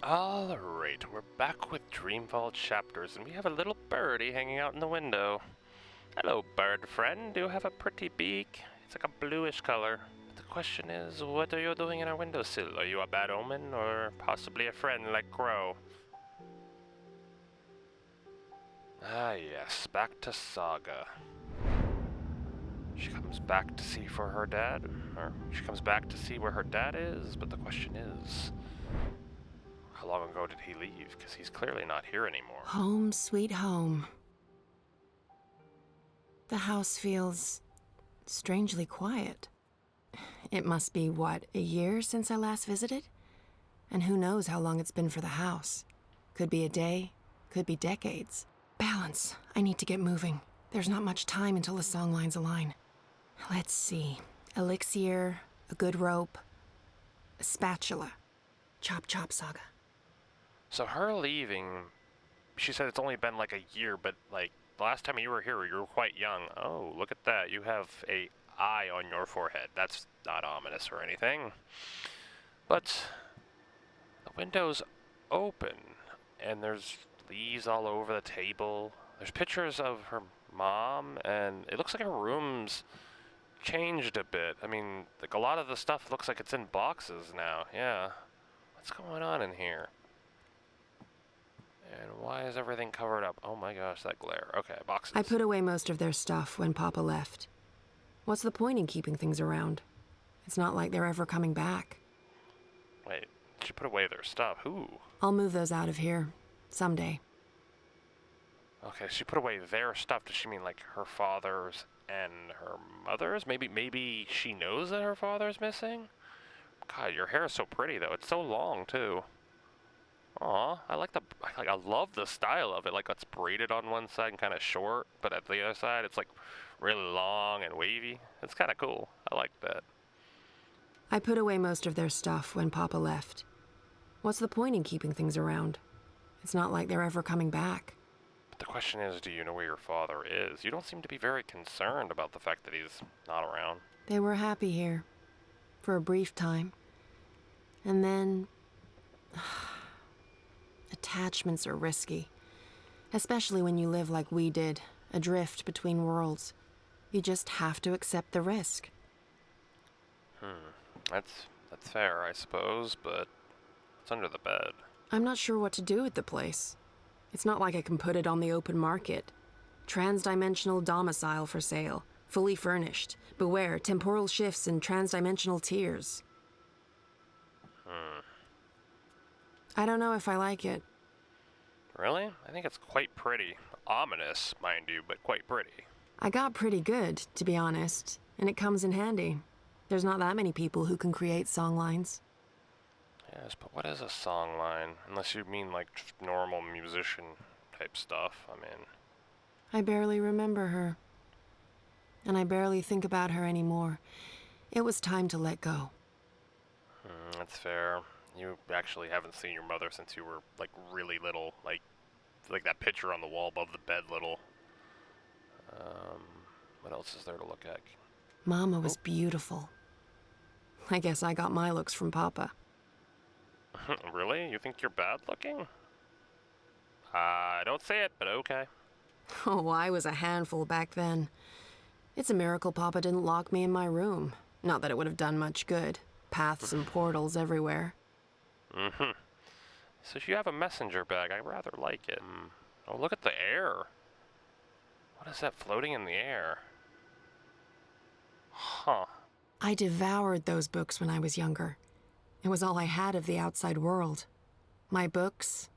Alright, we're back with Dreamfall chapters, and we have a little birdie hanging out in the window. Hello, bird friend. Do you have a pretty beak? It's like a bluish color. But the question is, what are you doing in our windowsill? Are you a bad omen, or possibly a friend like Crow? Ah yes, back to Saga. She comes back to see for her dad, or she comes back to see where her dad is, but the question is, how long ago did he leave? Because he's clearly not here anymore. Home, sweet home. The house feels strangely quiet. It must be, what, a year since I last visited? And who knows how long it's been for the house. Could be a day, could be decades. Balance. I need to get moving. There's not much time until the songlines align. Let's see. Elixir, a good rope, a spatula. Chop chop, Saga. So her leaving, she said it's only been like a year, but like the last time you were here, you were quite young. Oh, look at that. You have a eye on your forehead. That's not ominous or anything. But the window's open, and there's leaves all over the table. There's pictures of her mom, and it looks like her room's changed a bit. I mean, like a lot of the stuff looks like it's in boxes now. Yeah. What's going on in here? And why is everything covered up? Oh my gosh, that glare. Okay, boxes. I put away most of their stuff when Papa left. What's the point in keeping things around? It's not like they're ever coming back. Wait, she put away their stuff. Who? I'll move those out of here. Someday. Okay, she put away their stuff. Does she mean like her father's and her mother's? Maybe she knows that her father's missing? God, your hair is so pretty though. It's so long too. Aw, I love the style of it. Like it's braided on one side and kind of short, but at the other side it's like really long and wavy. It's kind of cool. I like that. I put away most of their stuff when Papa left. What's the point in keeping things around? It's not like they're ever coming back. But the question is, do you know where your father is? You don't seem to be very concerned about the fact that he's not around. They were happy here. For a brief time. And then... Attachments are risky. Especially when you live like we did, adrift between worlds. You just have to accept the risk. That's fair, I suppose, but it's under the bed. I'm not sure what to do with the place. It's not like I can put it on the open market. Transdimensional domicile for sale. Fully furnished. Beware, temporal shifts and transdimensional tears. I don't know if I like it. Really? I think it's quite pretty. Ominous, mind you, but quite pretty. I got pretty good, to be honest, and it comes in handy. There's not that many people who can create songlines. Yes, but what is a songline? Unless you mean like just normal musician type stuff, I mean. I barely remember her. And I barely think about her anymore. It was time to let go. That's fair. You actually haven't seen your mother since you were like really little, like that picture on the wall above the bed little. What else is there to look at? Mama was beautiful. I guess I got my looks from Papa. Really? You think you're bad looking? I don't say it, but okay. Oh, I was a handful back then. It's a miracle Papa didn't lock me in my room. Not that it would have done much good. Paths and portals everywhere. So you have a messenger bag. I rather like it. Oh, look at the air. What is that floating in the air? Huh. I devoured those books when I was younger. It was all I had of the outside world. My books,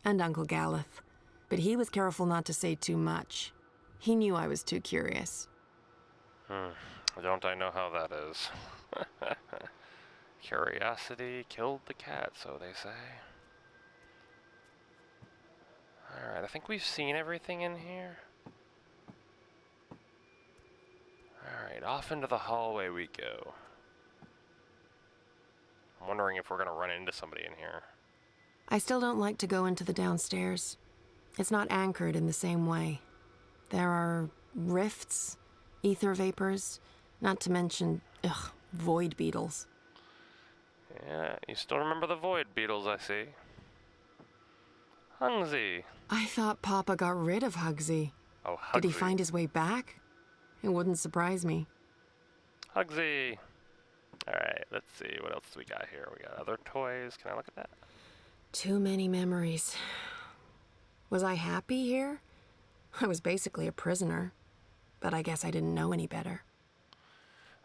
and Uncle Galeth. But he was careful not to say too much. He knew I was too curious. Don't I know how that is? Curiosity killed the cat, so they say. Alright, I think we've seen everything in here. Alright, off into the hallway we go. I'm wondering if we're gonna run into somebody in here. I still don't like to go into the downstairs. It's not anchored in the same way. There are rifts, ether vapors, not to mention, void beetles. Yeah, you still remember the void beetles, I see. Hungsy. I thought Papa got rid of Hugsy. Oh, Hugsy. Did he find his way back? It wouldn't surprise me. Hugsy. Alright, let's see. What else do we got here? We got other toys. Can I look at that? Too many memories. Was I happy here? I was basically a prisoner. But I guess I didn't know any better.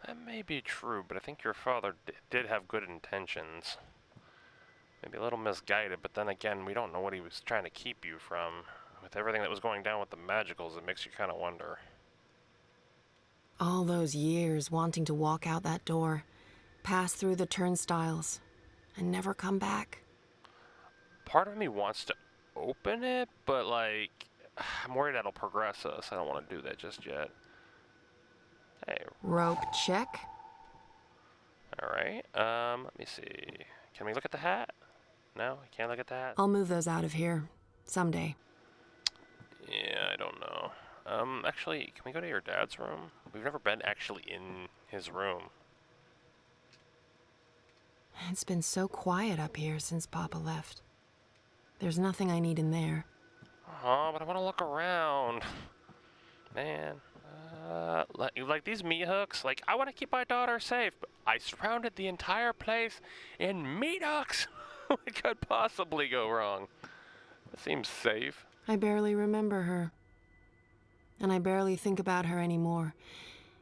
That may be true, but I think your father did have good intentions. Maybe a little misguided, but then again, we don't know what he was trying to keep you from. With everything that was going down with the magicals, it makes you kind of wonder. All those years wanting to walk out that door, pass through the turnstiles, and never come back. Part of me wants to open it, but like, I'm worried that'll progress us. I don't want to do that just yet. Hey. Rope check. Alright, let me see. Can we look at the hat? No, I can't look at the hat? I'll move those out of here someday. Yeah, I don't know. Actually, can we go to your dad's room? We've never been actually in his room. It's been so quiet up here since Papa left. There's nothing I need in there. Oh, but I want to look around. Man. Like these meat hooks, like, I want to keep my daughter safe, but I surrounded the entire place in meat hooks. What could possibly go wrong? It seems safe. I barely remember her. And I barely think about her anymore.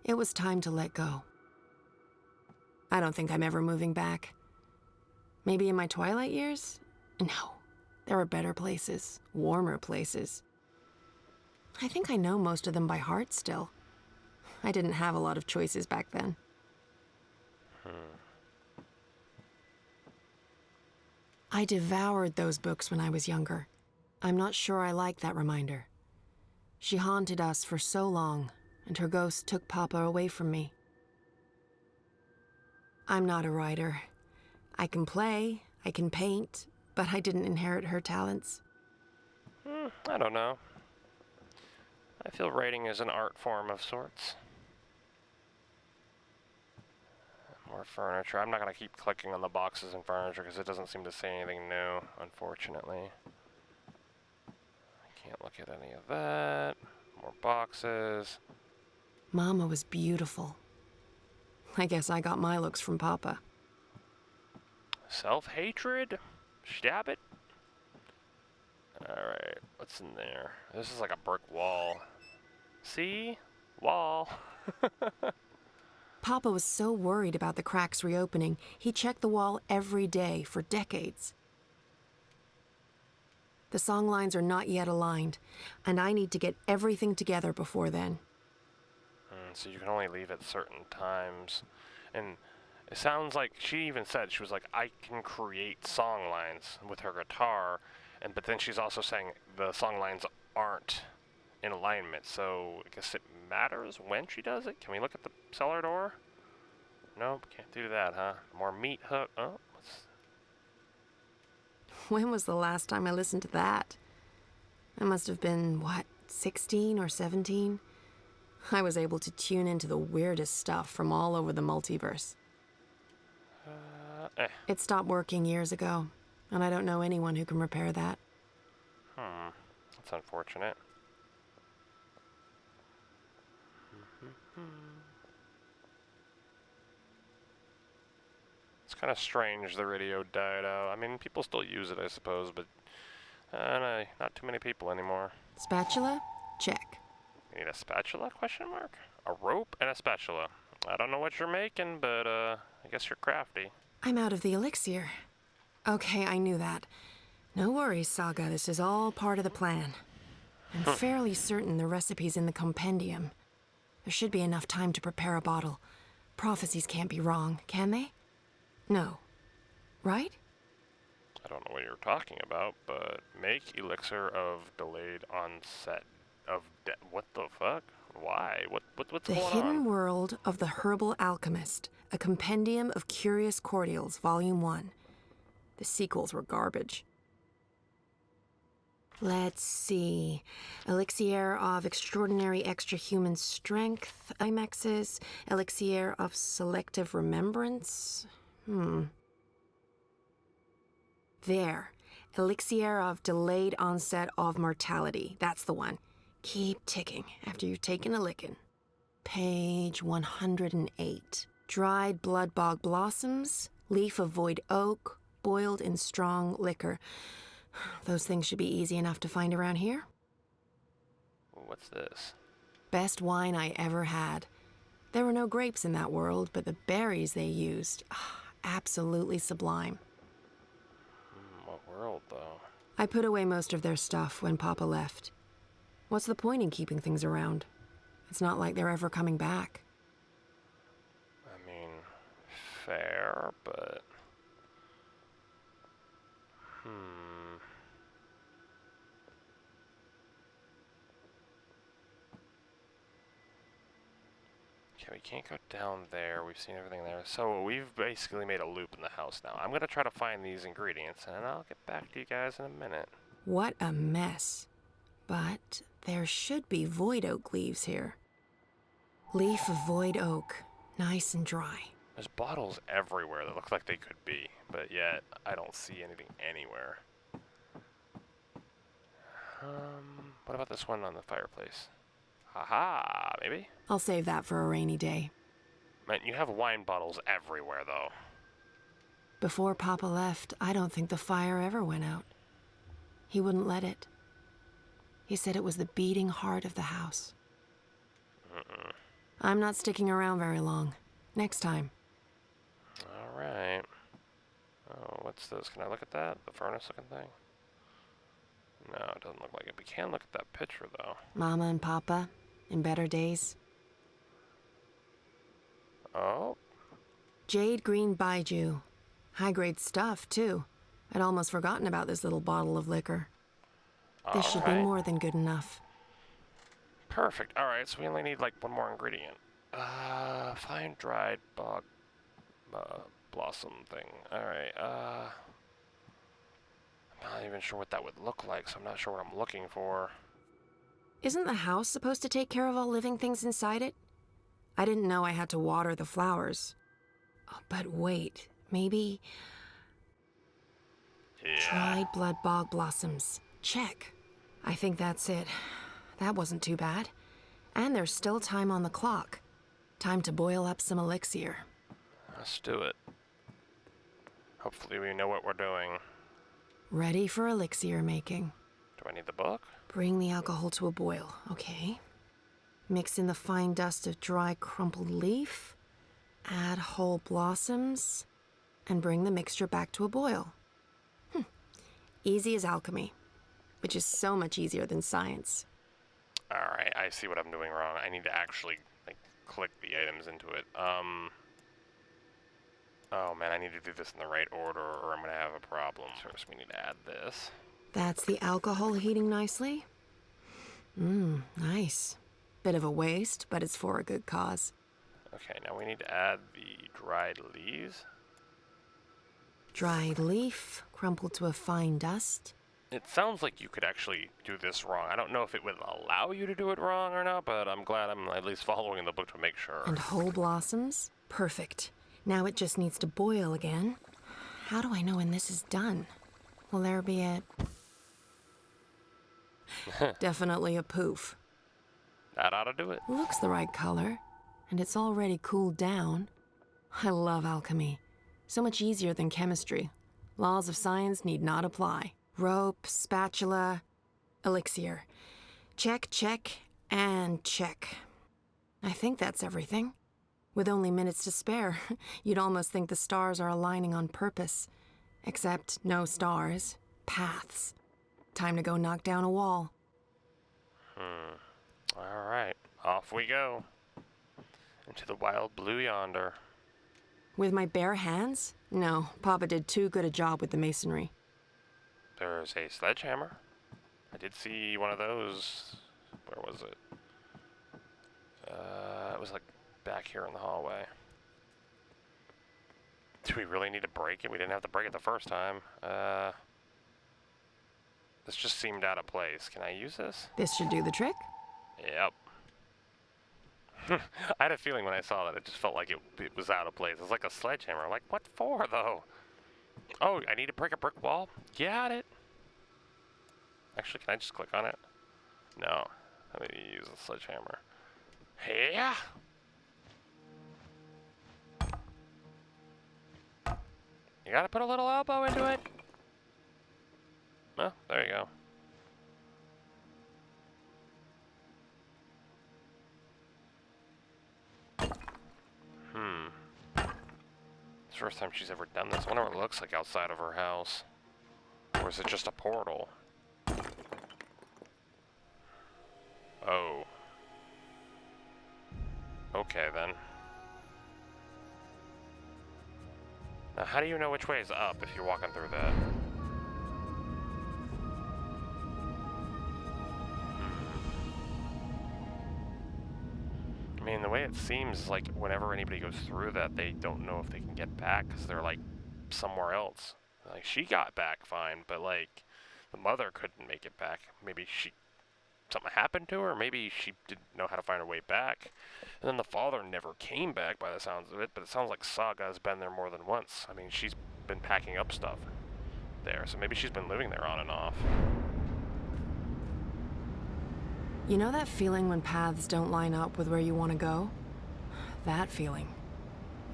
It was time to let go. I don't think I'm ever moving back. Maybe in my twilight years? No. There are better places, warmer places. I think I know most of them by heart still. I didn't have a lot of choices back then. I devoured those books when I was younger. I'm not sure I like that reminder. She haunted us for so long, and her ghost took Papa away from me. I'm not a writer. I can play, I can paint, but I didn't inherit her talents. I don't know. I feel writing is an art form of sorts. More furniture. I'm not going to keep clicking on the boxes and furniture because it doesn't seem to say anything new, unfortunately. I can't look at any of that. More boxes. Mama was beautiful. I guess I got my looks from Papa. Self-hatred? Stab it? Alright, what's in there? This is like a brick wall. See? Wall. Papa was so worried about the cracks reopening, he checked the wall every day for decades. The song lines are not yet aligned, and I need to get everything together before then. So you can only leave at certain times. And it sounds like she even said, she was like, I can create song lines with her guitar, but then she's also saying the song lines aren't in alignment, so I guess it matters when she does it. Can we look at the cellar door? Nope, can't do that, huh? More meat hook. Oh, When was the last time I listened to that? I must have been, 16 or 17? I was able to tune into the weirdest stuff from all over the multiverse. It stopped working years ago, and I don't know anyone who can repair that. That's unfortunate. It's kind of strange the radio died out. I mean, people still use it, I suppose, but no, not too many people anymore. Spatula? Check. You need a spatula, question mark? A rope and a spatula. I don't know what you're making, but I guess you're crafty. I'm out of the elixir. Okay, I knew that. No worries, Saga. This is all part of the plan. I'm fairly certain the recipe's in the compendium. There should be enough time to prepare a bottle. Prophecies can't be wrong, can they? No. Right? I don't know what you're talking about, but make elixir of delayed onset of what the fuck? Why? What's The going Hidden on? World of the Herbal Alchemist, a compendium of curious cordials, Volume 1. The sequels were garbage. Let's see. Elixir of extraordinary extra-human strength, Imexes. Elixir of selective remembrance. There. Elixir of delayed onset of mortality. That's the one. Keep ticking after you've taken a licking. Page 108. Dried blood bog blossoms, leaf of void oak, boiled in strong liquor. Those things should be easy enough to find around here. What's this? Best wine I ever had. There were no grapes in that world, but the berries they used, absolutely sublime. What world, though? I put away most of their stuff when Papa left. What's the point in keeping things around? It's not like they're ever coming back. I mean, fair, but... Okay, we can't go down there. We've seen everything there. So we've basically made a loop in the house now. I'm going to try to find these ingredients, and I'll get back to you guys in a minute. What a mess. But there should be void oak leaves here. Leaf of void oak. Nice and dry. There's bottles everywhere that look like they could be, but yet I don't see anything anywhere. What about this one on the fireplace? Aha, maybe? I'll save that for a rainy day. Man, you have wine bottles everywhere, though. Before Papa left, I don't think the fire ever went out. He wouldn't let it. He said it was the beating heart of the house. I'm not sticking around very long. Next time. All right. Oh, what's this? Can I look at that? The furnace-looking thing? No, it doesn't look like it. We can look at that picture, though. Mama and Papa, in better days. Oh. Jade green baijiu. High-grade stuff, too. I'd almost forgotten about this little bottle of liquor. This should be more than good enough. Perfect. All right, so we only need, like, one more ingredient. Fine dried bog blossom thing. All right, I'm not even sure what that would look like, so I'm not sure what I'm looking for. Isn't the house supposed to take care of all living things inside it? I didn't know I had to water the flowers. Oh, but wait, maybe... Yeah. Dried blood bog blossoms. Check. I think that's it. That wasn't too bad. And there's still time on the clock. Time to boil up some elixir. Let's do it. Hopefully we know what we're doing. Ready for elixir making. Do I need the book? Bring the alcohol to a boil, okay? Mix in the fine dust of dry crumpled leaf. Add whole blossoms. And bring the mixture back to a boil. Easy as alchemy, which is so much easier than science. Alright, I see what I'm doing wrong. I need to actually, like, click the items into it. Oh man, I need to do this in the right order or I'm gonna have a problem. First we need to add this. That's the alcohol heating nicely? Nice. Bit of a waste, but it's for a good cause. Okay, now we need to add the dried leaves. Dried leaf, crumpled to a fine dust. It sounds like you could actually do this wrong. I don't know if it would allow you to do it wrong or not, but I'm glad I'm at least following the book to make sure. And whole blossoms? Perfect. Now it just needs to boil again. How do I know when this is done? Will there be a... Definitely a poof. That ought to do it. Looks the right color, and it's already cooled down. I love alchemy. So much easier than chemistry. Laws of science need not apply. Rope, spatula, elixir. Check, check, and check. I think that's everything. With only minutes to spare, you'd almost think the stars are aligning on purpose. Except no stars, paths. Time to go knock down a wall. All right, off we go. Into the wild blue yonder. With my bare hands? No, Papa did too good a job with the masonry. There's a sledgehammer. I did see one of those. Where was it? It was like back here in the hallway. Do we really need to break it? We didn't have to break it the first time. This just seemed out of place. Can I use this? This should do the trick. Yep. I had a feeling when I saw that, it just felt like it was out of place. It's like a sledgehammer. Like, what for, though? Oh, I need to break a brick wall? Got it. Actually, can I just click on it? No. Let me use a sledgehammer. Yeah. You gotta put a little elbow into it. Oh, there you go. It's the first time she's ever done this. I wonder what it looks like outside of her house. Or is it just a portal? Oh. Okay, then. Now, how do you know which way is up if you're walking through that? I mean, the way it seems like whenever anybody goes through that, they don't know if they can get back because they're, like, somewhere else. Like, she got back fine, but, like, the mother couldn't make it back. Maybe something happened to her, maybe she didn't know how to find her way back. And then the father never came back by the sounds of it, but it sounds like Saga has been there more than once. I mean, she's been packing up stuff there, so maybe she's been living there on and off. You know that feeling when paths don't line up with where you want to go? That feeling.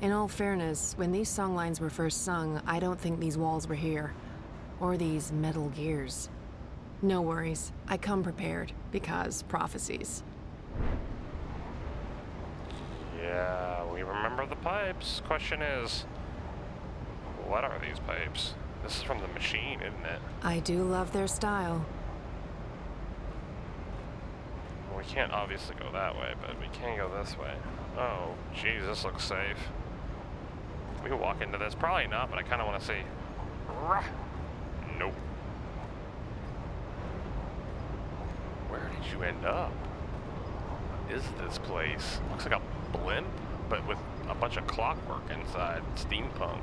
In all fairness, when these songlines were first sung, I don't think these walls were here. Or these metal gears. No worries, I come prepared, because prophecies. Yeah, we remember the pipes. Question is, what are these pipes? This is from the machine, isn't it? I do love their style. Well, we can't obviously go that way, but we can go this way. Oh, geez, this looks safe. Can we walk into this? Probably not, but I kind of want to see. Rah! Nope. Where did you end up? What is this place? Looks like a blimp, but with a bunch of clockwork inside. Steampunk.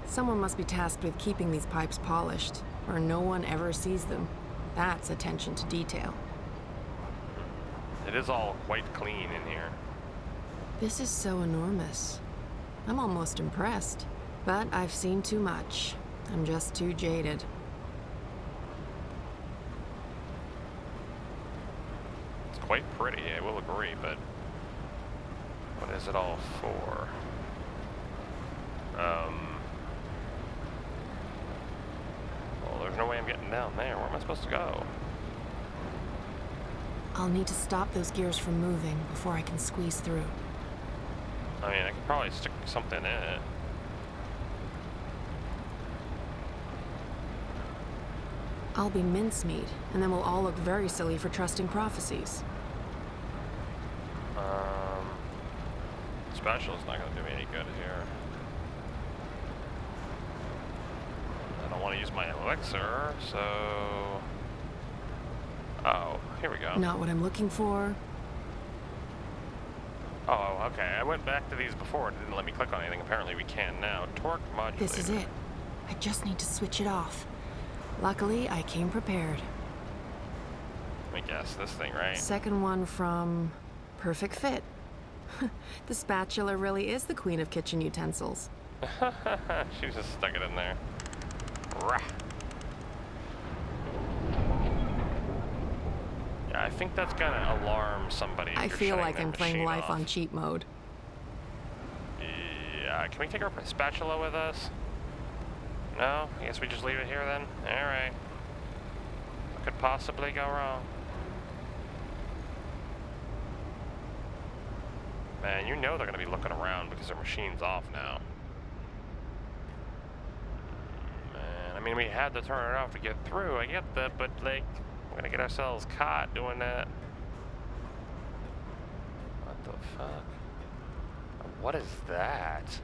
Someone must be tasked with keeping these pipes polished, or no one ever sees them. That's attention to detail. It is all quite clean in here. This is so enormous. I'm almost impressed. But I've seen too much. I'm just too jaded. It's quite pretty, I will agree, but what is it all for? Well, there's no way I'm getting down there. Where am I supposed to go? I'll need to stop those gears from moving before I can squeeze through. I mean, I could probably stick something in it. I'll be mincemeat, and then we'll all look very silly for trusting prophecies. Special's not going to do me any good here. I don't want to use my elixir, so... Oh, here we go. Not what I'm looking for. Oh, okay. I went back to these before. It didn't let me click on anything. Apparently we can now. Torque modulator. This is it. I just need to switch it off. Luckily, I came prepared. Let me guess. This thing, right? Second one from Perfect Fit. The spatula really is the queen of kitchen utensils. She just stuck it in there. Rah. Yeah, I think that's gonna alarm somebody. I feel like I'm playing life on cheat mode. Yeah, can we take our spatula with us? No? I guess we just leave it here then? Alright. What could possibly go wrong? Man, you know they're gonna be looking around because their machine's off now. Man, I mean, we had to turn it off to get through, I get that, but, like, we're gonna get ourselves caught doing that. What the fuck? What is that?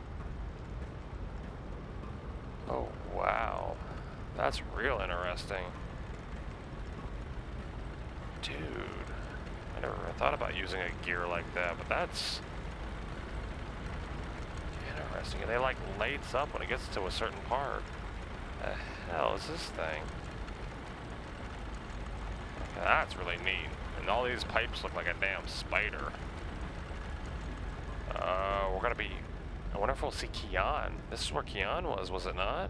Oh, wow. That's real interesting. Dude. I never thought about using a gear like that, but that's interesting. And they like lights up when it gets to a certain part. The hell is this thing? Okay, that's really neat. And all these pipes look like a damn spider. We're gonna be I wonder if we'll see Kian. This is where Kian was it not?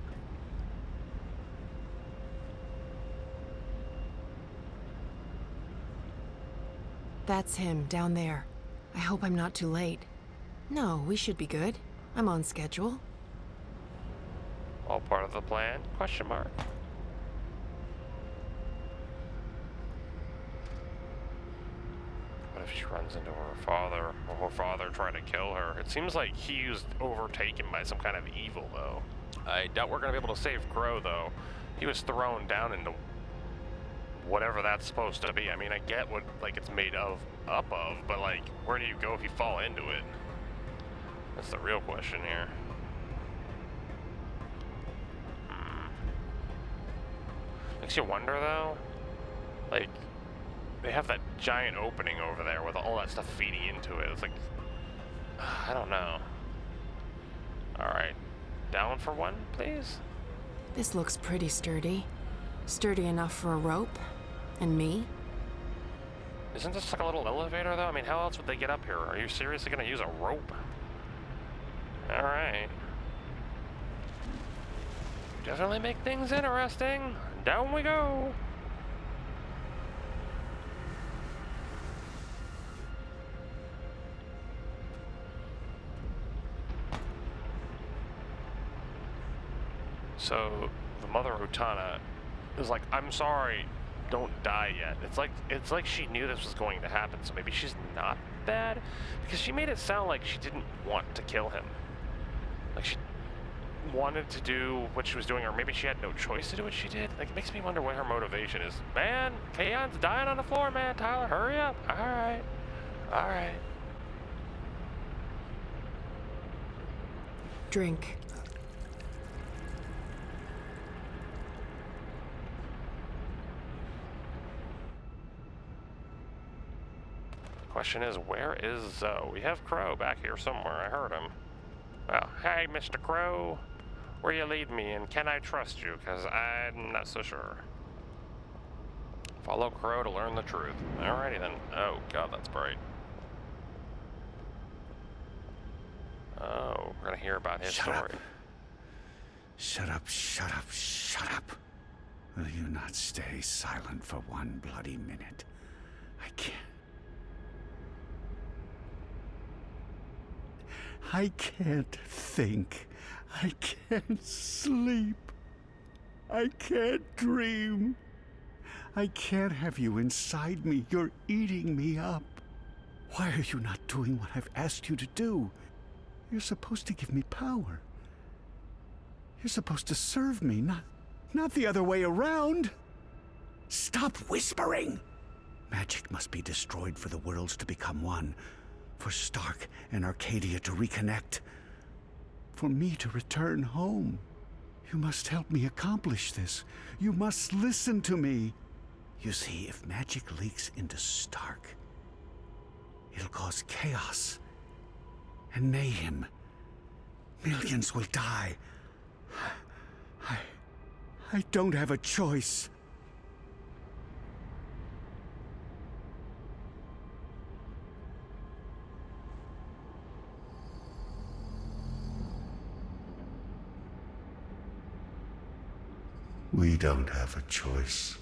That's him, down there. I hope I'm not too late. No, we should be good. I'm on schedule. All part of the plan? Question mark. What if she runs into her father, or her father trying to kill her? It seems like he was overtaken by some kind of evil, though. I doubt we're gonna be able to save Crow, though. He was thrown down into whatever that's supposed to be. I mean, I get what, like, it's made up of, but, like, where do you go if you fall into it? That's the real question here. Makes you wonder, though, like, they have that giant opening over there with all that stuff feeding into it. It's like, I don't know. Alright, down for one, please? This looks pretty sturdy. Sturdy enough for a rope. And me? Isn't this like a little elevator, though? I mean, how else would they get up here? Are you seriously gonna use a rope? Alright. Definitely make things interesting. Down we go. So, the mother Utana is like, I'm sorry, don't die yet. It's like she knew this was going to happen, so maybe she's not bad? Because she made it sound like she didn't want to kill him. Like she wanted to do what she was doing, or maybe she had no choice to do what she did. Like, it makes me wonder what her motivation is. Man, Kaon's dying on the floor, man. Tyler, hurry up. Alright. Alright. Drink. Question is, where is Zoe? We have Crow back here somewhere. I heard him. Well, hey, Mr. Crow. Where you lead me, and can I trust you? Because I'm not so sure. Follow Crow to learn the truth. Alrighty then. Oh, God, that's bright. Oh, we're gonna hear about his story. Shut up, shut up, shut up. Will you not stay silent for one bloody minute? I can't. I can't think. I can't sleep. I can't dream. I can't have you inside me. You're eating me up. Why are you not doing what I've asked you to do? You're supposed to give me power. You're supposed to serve me, not the other way around. Stop whispering. Magic must be destroyed for the worlds to become one. For Stark and Arcadia to reconnect. For me to return home. You must help me accomplish this. You must listen to me. You see, if magic leaks into Stark, it'll cause chaos and mayhem. Millions will die. I don't have a choice. We don't have a choice.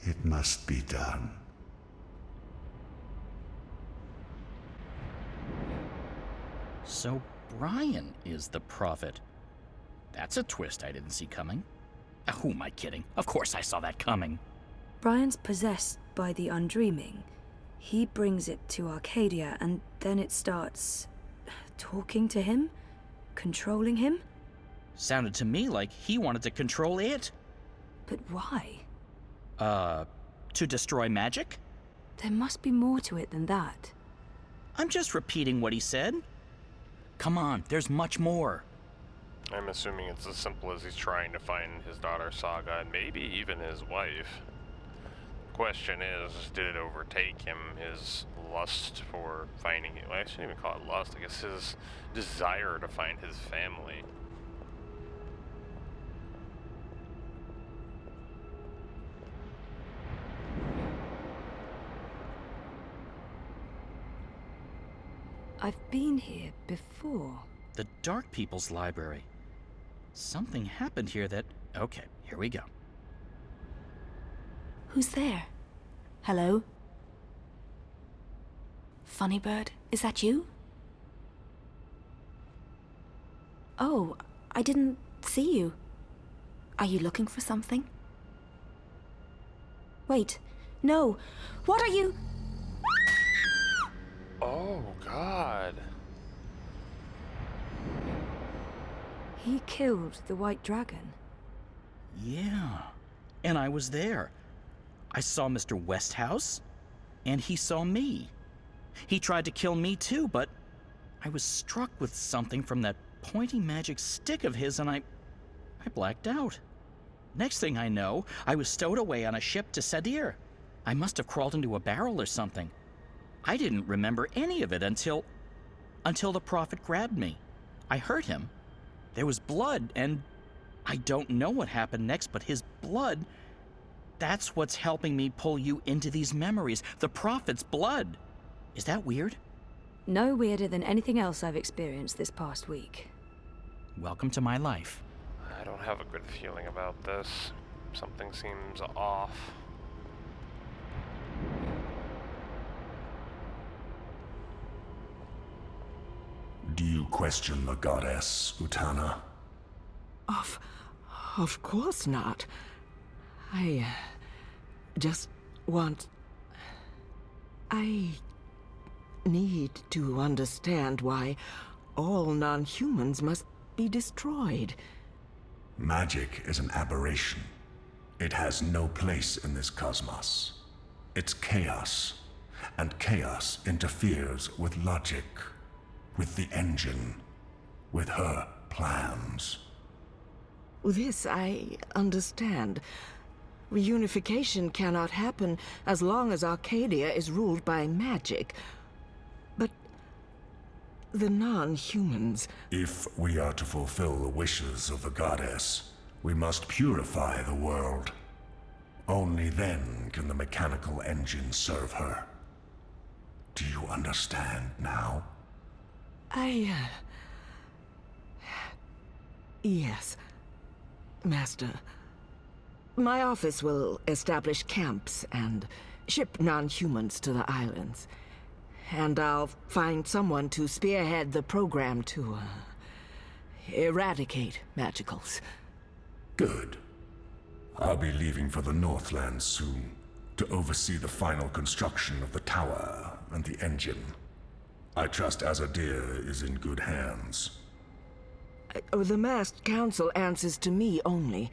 It must be done. So Brian is the prophet. That's a twist I didn't see coming. Who am I kidding? Of course I saw that coming. Brian's possessed by the undreaming. He brings it to Arcadia, and then it starts talking to him? Controlling him? Sounded to me like he wanted to control it. But why? To destroy magic? There must be more to it than that. I'm just repeating what he said. Come on, there's much more. I'm assuming it's as simple as he's trying to find his daughter Saga, and maybe even his wife. Question is, did it overtake him, his lust for finding it? Well, I shouldn't even call it lust, I guess his desire to find his family. I've been here before. The Dark People's Library. Something happened here that... Okay, here we go. Who's there? Hello? Funny Bird, is that you? Oh, I didn't see you. Are you looking for something? Wait, no. What are you? Oh, God. He killed the White Dragon. Yeah, and I was there. I saw Mr. Westhouse, and he saw me. He tried to kill me too, but I was struck with something from that pointy magic stick of his, and I blacked out. Next thing I know, I was stowed away on a ship to Sadir. I must have crawled into a barrel or something. I didn't remember any of it until the prophet grabbed me. I hurt him. There was blood, and I don't know what happened next, but his blood, that's what's helping me pull you into these memories. The prophet's blood. Is that weird? No weirder than anything else I've experienced this past week. Welcome to my life. I don't have a good feeling about this. Something seems off. Do you question the goddess, Utana? Of course not. I just want... I need to understand why all non-humans must be destroyed. Magic is an aberration. It has no place in this cosmos. It's chaos, and chaos interferes with logic, with the engine, with her plans. This I understand. Reunification cannot happen as long as Arcadia is ruled by magic. But the non-humans... If we are to fulfill the wishes of the goddess, we must purify the world. Only then can the mechanical engine serve her. Do you understand now? Yes, Master. My office will establish camps and ship non-humans to the islands. And I'll find someone to spearhead the program to, eradicate magicals. Good. I'll be leaving for the Northlands soon, to oversee the final construction of the tower and the engine. I trust Azadir is in good hands. The masked council answers to me only.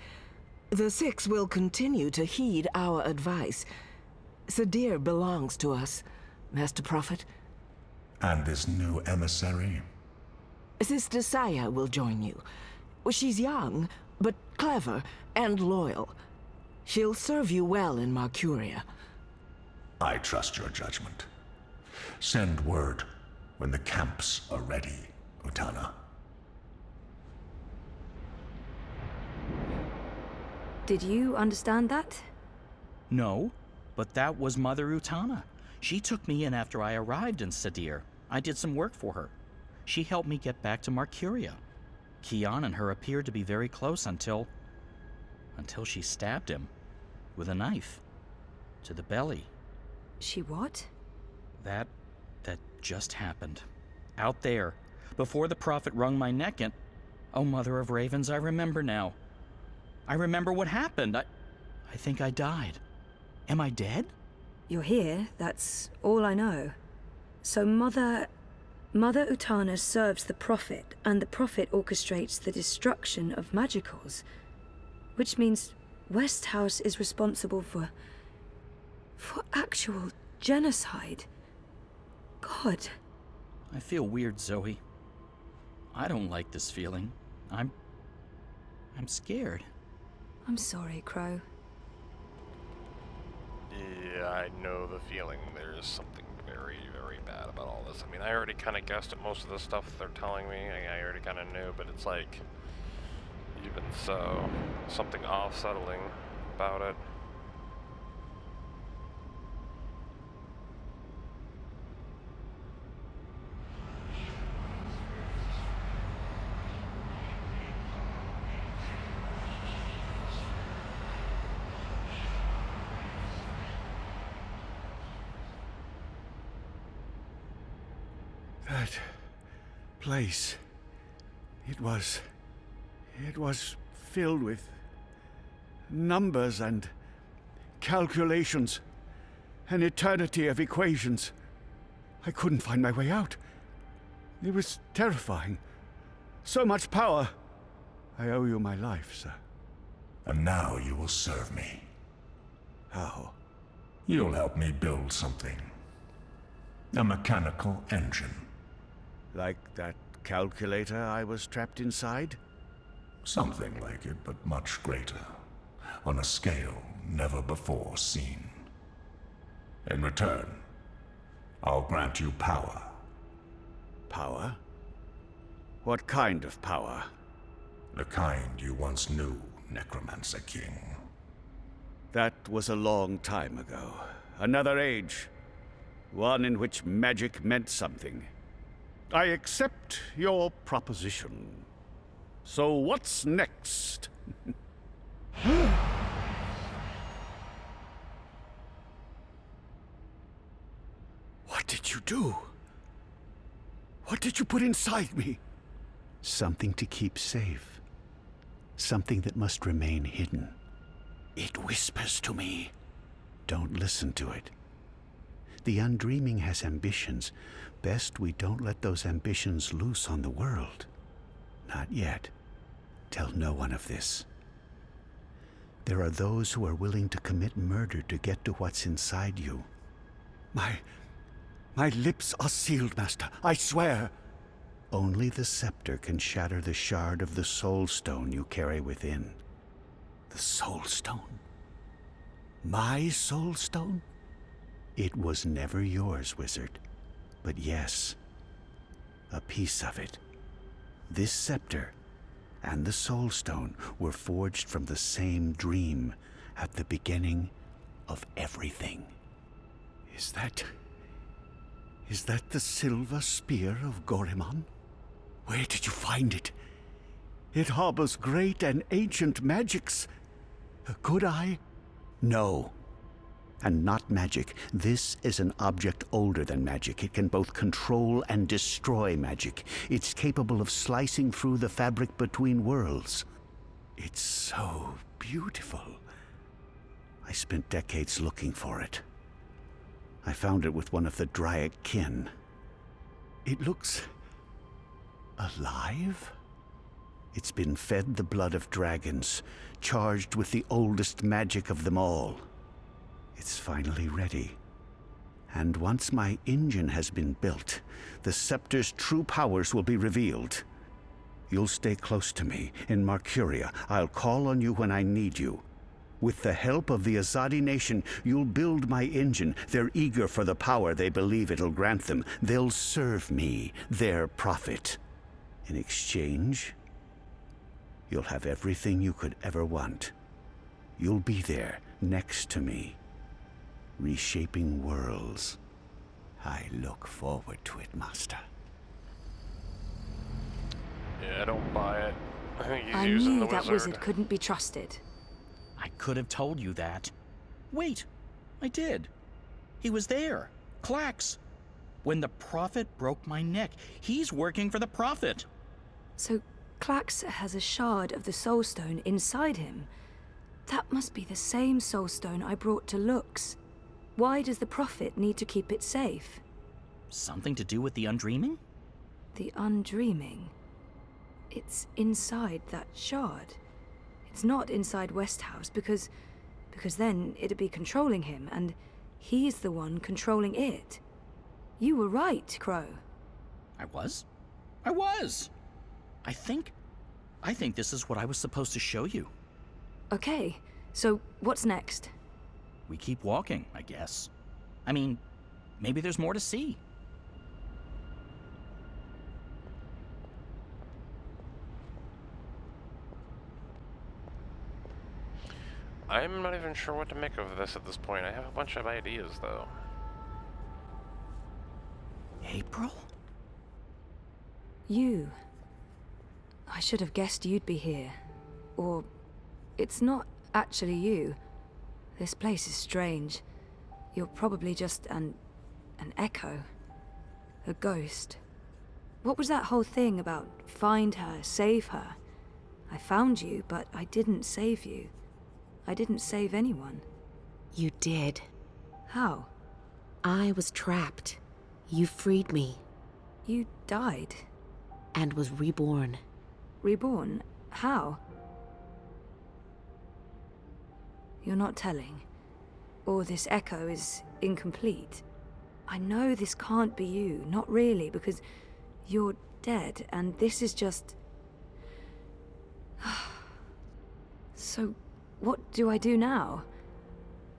The Six will continue to heed our advice. Sadir belongs to us, Master Prophet. And this new emissary? Sister Saya will join you. She's young, but clever and loyal. She'll serve you well in Marcuria. I trust your judgment. Send word when the camps are ready, Utana. Did you understand that? No, but that was Mother Utana. She took me in after I arrived in Sadir. I did some work for her. She helped me get back to Marcuria. Kian and her appeared to be very close until she stabbed him with a knife to the belly. She what? That just happened. Out there, before the prophet wrung my neck and... Oh, Mother of Ravens, I remember now. I remember what happened. I think I died. Am I dead? You're here, that's all I know. So Mother Utana serves the prophet, and the prophet orchestrates the destruction of magicals. Which means Westhouse is responsible for actual genocide. God. I feel weird, Zoe. I don't like this feeling. I'm scared. I'm sorry, Crow. Yeah, I know the feeling. There's something very, very bad about all this. I mean, I already kind of guessed at most of the stuff they're telling me. I already kind of knew, but it's like, even so, something off-settling about it. That place. It was filled with numbers and calculations. An eternity of equations. I couldn't find my way out. It was terrifying. So much power. I owe you my life, sir. And now you will serve me. How? You'll help me build something. A mechanical engine. Like that calculator I was trapped inside? Something like it, but much greater. On a scale never before seen. In return, I'll grant you power. Power? What kind of power? The kind you once knew, Necromancer King. That was a long time ago. Another age. One in which magic meant something. I accept your proposition. So what's next? What did you do? What did you put inside me? Something to keep safe. Something that must remain hidden. It whispers to me. Don't listen to it. The Undreaming has ambitions. Best we don't let those ambitions loose on the world. Not yet. Tell no one of this. There are those who are willing to commit murder to get to what's inside you. My lips are sealed, Master. I swear. Only the scepter can shatter the shard of the Soul Stone you carry within. The Soul Stone? My Soul Stone? It was never yours, wizard. But yes, a piece of it. This scepter and the Soul Stone were forged from the same dream at the beginning of everything. Is that the silver spear of Gorimon? Where did you find it? It harbors great and ancient magics. Could I? No. And not magic. This is an object older than magic. It can both control and destroy magic. It's capable of slicing through the fabric between worlds. It's so beautiful. I spent decades looking for it. I found it with one of the Draic kin. It looks alive? It's been fed the blood of dragons, charged with the oldest magic of them all. It's finally ready. And once my engine has been built, the scepter's true powers will be revealed. You'll stay close to me in Marcuria. I'll call on you when I need you. With the help of the Azadi nation, you'll build my engine. They're eager for the power they believe it'll grant them. They'll serve me, their prophet. In exchange, you'll have everything you could ever want. You'll be there, next to me, reshaping worlds. I look forward to it, Master. Yeah, I don't buy it. I think he's I using knew the that wizard couldn't be trusted. I could have told you that. Wait, I did. He was there. Clax. When the Prophet broke my neck. He's working for the Prophet. So Clax has a shard of the Soul Stone inside him. That must be the same Soul Stone I brought to Lux. Why does the Prophet need to keep it safe? Something to do with the Undreaming? The Undreaming. It's inside that shard. It's not inside Westhouse because then it'd be controlling him, and he's the one controlling it. You were right, Crow. I was? I think this is what I was supposed to show you. Okay, so what's next? We keep walking, I guess. I mean, maybe there's more to see. I'm not even sure what to make of this at this point. I have a bunch of ideas, though. April? You. I should have guessed you'd be here. Or it's not actually you. This place is strange. You're probably just an echo. A ghost. What was that whole thing about find her, save her? I found you, but I didn't save you. I didn't save anyone. You did. How? I was trapped. You freed me. You died. And was reborn. Reborn? How? You're not telling. Or this echo is incomplete. I know this can't be you, not really, because you're dead, and this is just... So, what do I do now?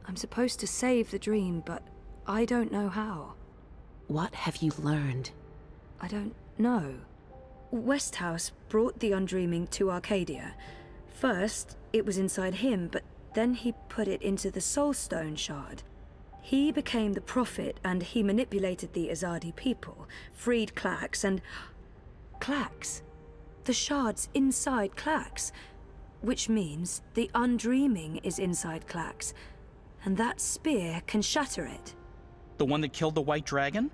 I'm supposed to save the dream, but I don't know how. What have you learned? I don't know. Westhouse brought the Undreaming to Arcadia. First, it was inside him, but then he put it into the Soulstone shard. He became the prophet, and he manipulated the Azadi people, freed Clax, and... Clax? The shard's inside Clax. Which means the Undreaming is inside Clax. And that spear can shatter it. The one that killed the White Dragon?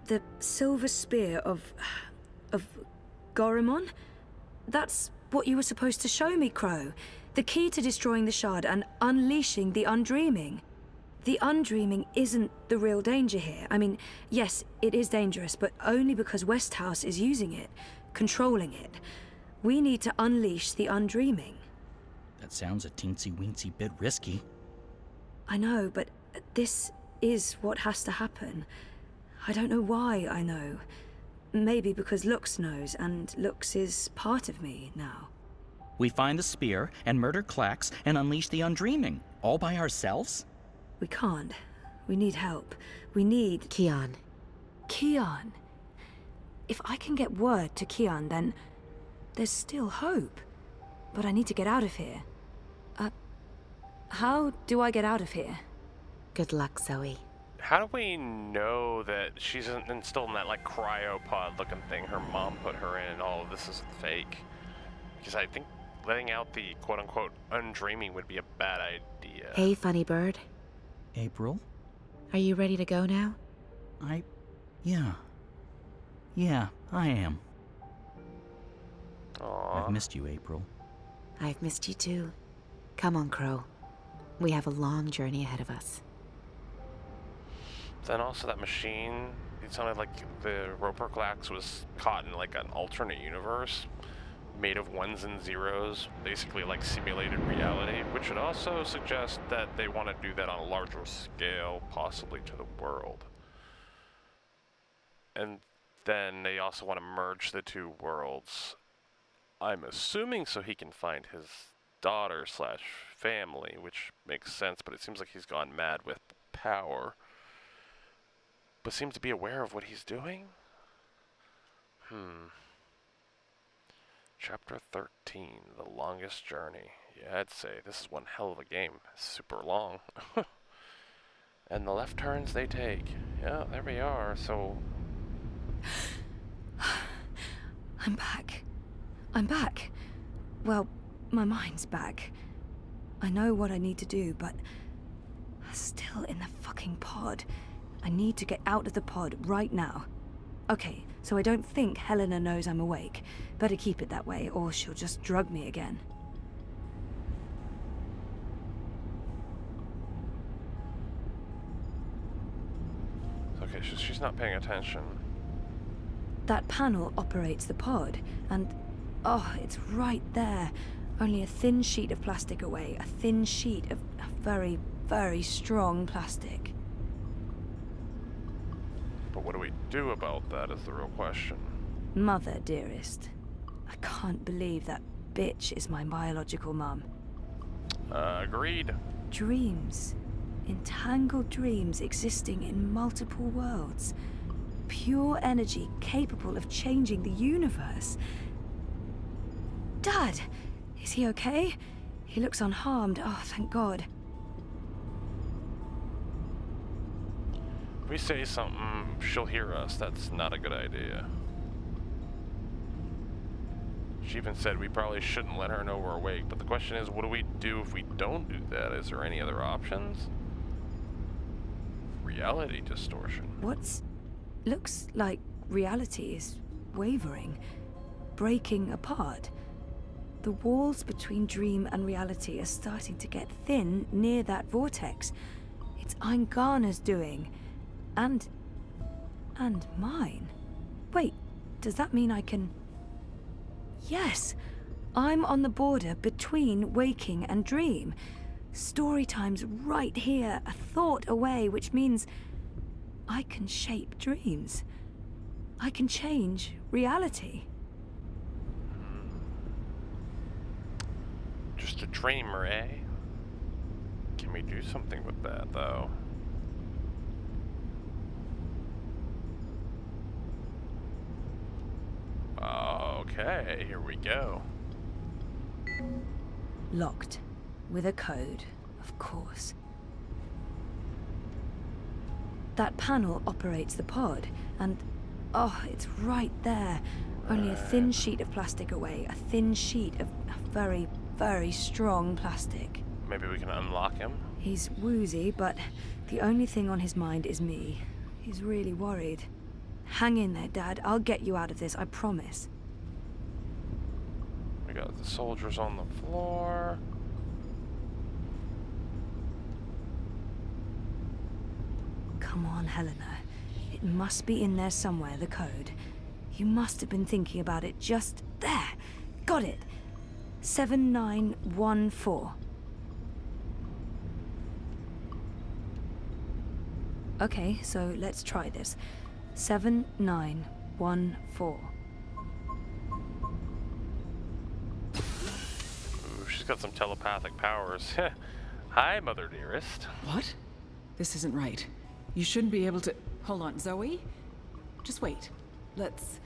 The silver spear of Gorimon? That's what you were supposed to show me, Crow. The key to destroying the shard and unleashing the Undreaming. The Undreaming isn't the real danger here. I mean, yes, it is dangerous, but only because Westhouse is using it, controlling it. We need to unleash the Undreaming. That sounds a teensy-weensy bit risky. I know, but this is what has to happen. I don't know why I know. Maybe because Lux knows, and Lux is part of me now. We find the spear and murder Clax and unleash the Undreaming, all by ourselves? We can't. We need help. We need... Kian. Kian. If I can get word to Kian, then there's still hope. But I need to get out of here. How do I get out of here? Good luck, Zoe. How do we know that she's still in that like cryopod looking thing her mom put her in and all of this is fake? Because I think letting out the quote unquote Undreaming would be a bad idea. Hey, funny bird. April? Are you ready to go now? Yeah. Yeah, I am. Aww. I've missed you, April. I've missed you too. Come on, Crow. We have a long journey ahead of us. Then also that machine, it sounded like the Roper Clax was caught in like an alternate universe made of ones and zeros, basically like simulated reality, which would also suggest that they want to do that on a larger scale, possibly to the world. And then they also want to merge the two worlds. I'm assuming so he can find his daughter / family, which makes sense, but it seems like he's gone mad with power. But seems to be aware of what he's doing? Chapter 13, The Longest Journey. Yeah, I'd say this is one hell of a game. Super long. And the left turns they take. Yeah, there we are, so... I'm back. I'm back. Well, my mind's back. I know what I need to do, but... still in the fucking pod. I need to get out of the pod right now. Okay, so I don't think Helena knows I'm awake. Better keep it that way, or she'll just drug me again. Okay, she's not paying attention. That panel operates the pod, and... oh, it's right there. Only a thin sheet of plastic away. A thin sheet of very, very strong plastic. But what do we do about that is the real question. Mother, dearest. I can't believe that bitch is my biological mum. Agreed. Dreams. Entangled dreams existing in multiple worlds. Pure energy capable of changing the universe. Dad! Is he okay? He looks unharmed. Oh, thank God. If we say something, she'll hear us. That's not a good idea. She even said we probably shouldn't let her know we're awake, but the question is, what do we do if we don't do that? Is there any other options? Reality distortion. Looks like reality is wavering, breaking apart. The walls between dream and reality are starting to get thin near that vortex. It's Eingana's doing. And mine. Wait, does that mean I can... Yes! I'm on the border between waking and dream. Story time's right here, a thought away, which means I can shape dreams. I can change reality. Just a dreamer, eh? Can we do something with that, though? Okay, here we go. Locked. With a code, of course. That panel operates the pod, and... oh, it's right there. Only a thin sheet of plastic away. A thin sheet of very, very strong plastic. Maybe we can unlock him? He's woozy, but the only thing on his mind is me. He's really worried. Hang in there, Dad. I'll get you out of this, I promise. We got the soldiers on the floor. Come on, Helena. It must be in there somewhere, the code. You must have been thinking about it just there. Got it. 7914. Okay, so let's try this. 7914. Ooh, she's got some telepathic powers. Hi, Mother Dearest. What? This isn't right. You shouldn't be able to... Hold on, Zoe? Just wait. Let's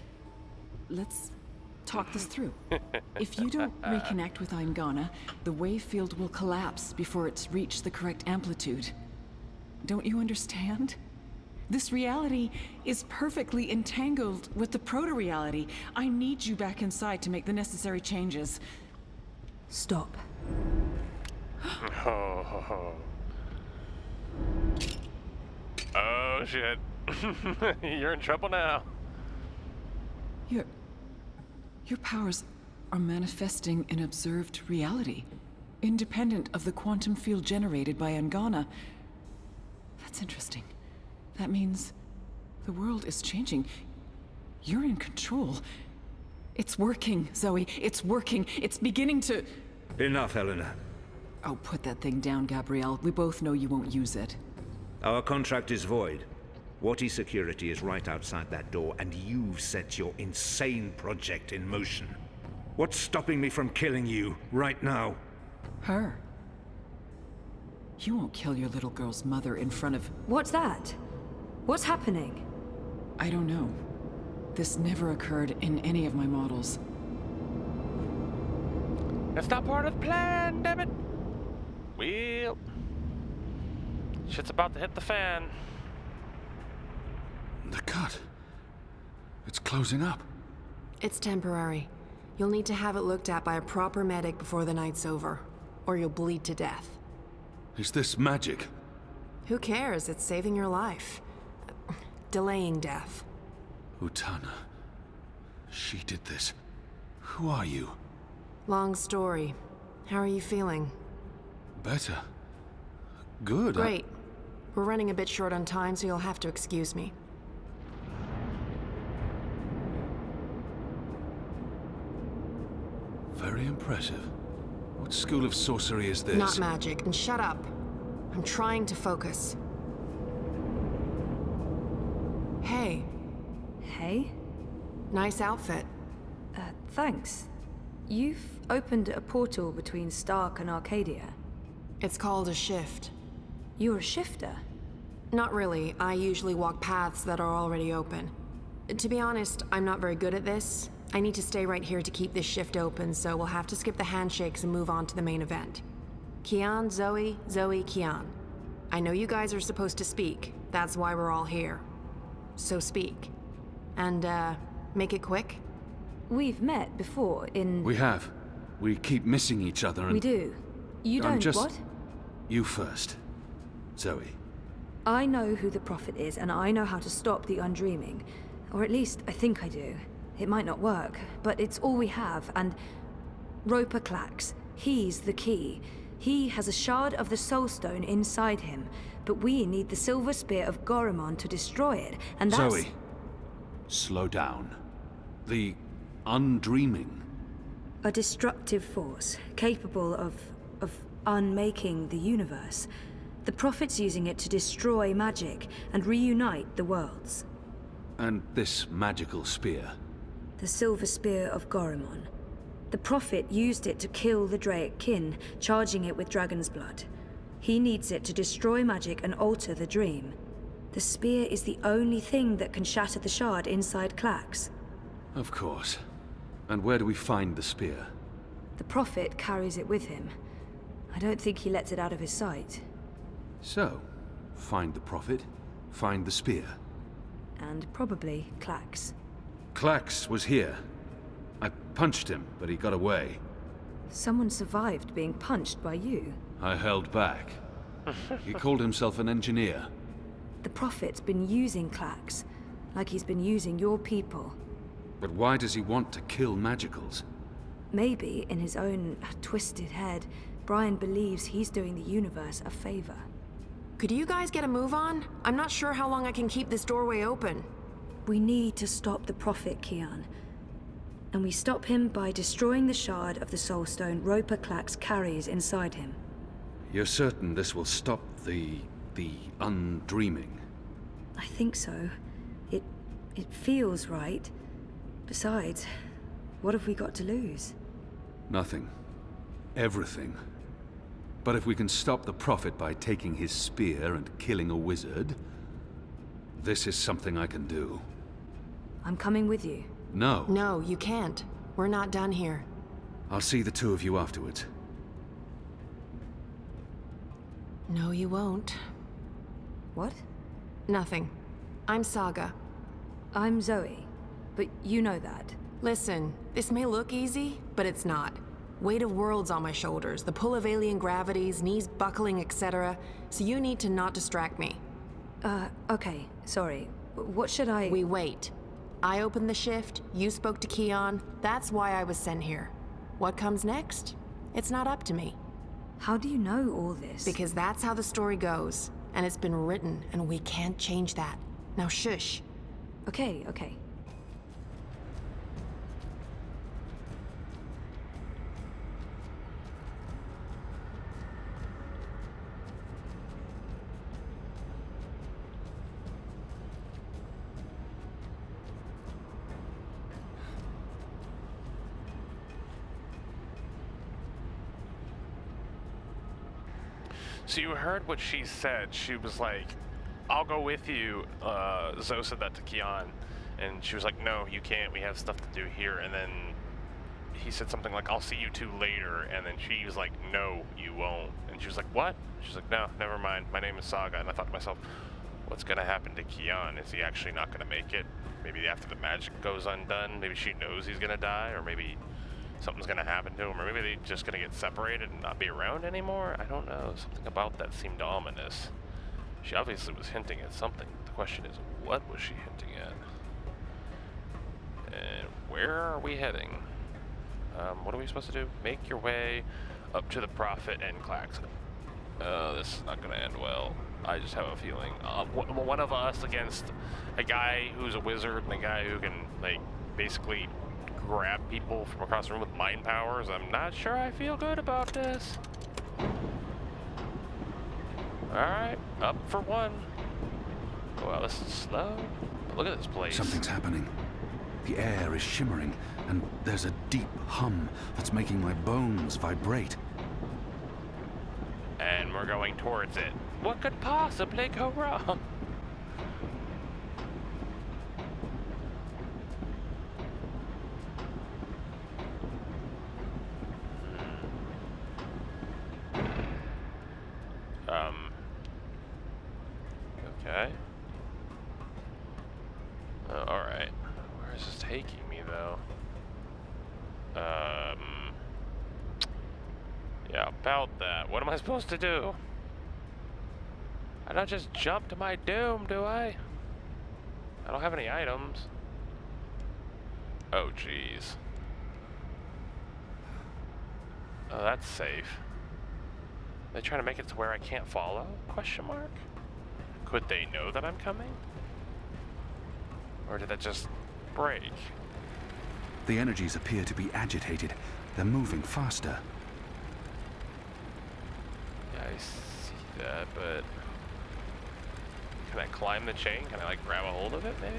talk this through. If you don't reconnect with Eingana, the wave field will collapse before it's reached the correct amplitude. Don't you understand? This reality is perfectly entangled with the proto-reality. I need you back inside to make the necessary changes. Stop. Oh, shit. You're in trouble now. Your powers are manifesting an observed reality, independent of the quantum field generated by Eingana. That's interesting. That means the world is changing. You're in control. It's working, Zoe. It's working. It's beginning to... Enough, Helena. Oh, put that thing down, Gabrielle. We both know you won't use it. Our contract is void. Wati security is right outside that door, and you've set your insane project in motion. What's stopping me from killing you right now? Her. You won't kill your little girl's mother in front of... What's that? What's happening? I don't know. This never occurred in any of my models. That's not part of the plan, damn it. Well, shit's about to hit the fan. The cut. It's closing up. It's temporary. You'll need to have it looked at by a proper medic before the night's over, or you'll bleed to death. Is this magic? Who cares? It's saving your life. Delaying death. Utana. She did this. Who are you? Long story. How are you feeling? Better. Good. Great. We're running a bit short on time, so you'll have to excuse me. Very impressive. What school of sorcery is this? Not magic, and shut up. I'm trying to focus. Hey. Hey? Nice outfit. Thanks. You've opened a portal between Stark and Arcadia. It's called a shift. You're a shifter? Not really. I usually walk paths that are already open. To be honest, I'm not very good at this. I need to stay right here to keep this shift open, so we'll have to skip the handshakes and move on to the main event. Kian, Zoe, Zoe, Kian. I know you guys are supposed to speak. That's why we're all here. So speak. And, make it quick? We've met before in... We have. We keep missing each other and... We do. You don't, what? You first. Zoe. I know who the Prophet is, and I know how to stop the undreaming. Or at least, I think I do. It might not work, but it's all we have, and Roper Clax, he's the key. He has a shard of the Soul Stone inside him, but we need the Silver Spear of Gorimon to destroy it, and that's... Zoe, slow down. The undreaming. A destructive force, capable of unmaking the universe. The Prophet's using it to destroy magic and reunite the worlds. And this magical spear. The Silver Spear of Gorimon. The Prophet used it to kill the Draic kin, charging it with dragon's blood. He needs it to destroy magic and alter the dream. The spear is the only thing that can shatter the shard inside Clax. Of course. And where do we find the spear? The Prophet carries it with him. I don't think he lets it out of his sight. So, find the Prophet, find the spear. And probably Clax. Clax was here. I punched him, but he got away. Someone survived being punched by you. I held back. He called himself an engineer. The Prophet's been using Clax, like he's been using your people. But why does he want to kill magicals? Maybe, in his own twisted head, Brian believes he's doing the universe a favor. Could you guys get a move on? I'm not sure how long I can keep this doorway open. We need to stop the Prophet, Kian. And we stop him by destroying the shard of the Soul Stone Roper Clax carries inside him. You're certain this will stop the undreaming? I think so. It feels right. Besides, what have we got to lose? Nothing. Everything. But if we can stop the Prophet by taking his spear and killing a wizard, this is something I can do. I'm coming with you. No. No, you can't. We're not done here. I'll see the two of you afterwards. No, you won't. What? Nothing. I'm Saga. I'm Zoe. But you know that. Listen, this may look easy, but it's not. Weight of worlds on my shoulders, the pull of alien gravities, knees buckling, etc. So you need to not distract me. Okay. Sorry. What should I... We wait. I opened the shift, you spoke to Keon. That's why I was sent here. What comes next? It's not up to me. How do you know all this? Because that's how the story goes. And it's been written, and we can't change that. Now shush. Okay. So you heard what she said. She was like, I'll go with you. Zoe said that to Kian. And she was like, no, you can't. We have stuff to do here. And then he said something like, I'll see you two later. And then she was like, no, you won't. And she was like, what? She's like, no, never mind. My name is Saga. And I thought to myself, what's going to happen to Kian? Is he actually not going to make it? Maybe after the magic goes undone, maybe she knows he's going to die. Or maybe something's going to happen to him. Or maybe they're just going to get separated and not be around anymore. I don't know. Something about that seemed ominous. She obviously was hinting at something. The question is, what was she hinting at? And where are we heading? What are we supposed to do? Make your way up to the Prophet and Clax. This is not going to end well. I just have a feeling. One of us against a guy who's a wizard and a guy who can, like, basically grab people from across the room with mind powers. I'm not sure I feel good about this. Alright, up for one. Wow, this is slow. Look at this place. Something's happening. The air is shimmering, and there's a deep hum that's making my bones vibrate. And we're going towards it. What could possibly go wrong? Okay. Alright. Where is this taking me, though? Yeah, about that. What am I supposed to do? I don't just jump to my doom, do I? I don't have any items. Oh, jeez. Oh, that's safe. They trying to make it to where I can't follow? Question mark? Could they know that I'm coming? Or did that just break? The energies appear to be agitated. They're moving faster. Yeah, I see that, but... Can I climb the chain? Can I, like, grab a hold of it, maybe?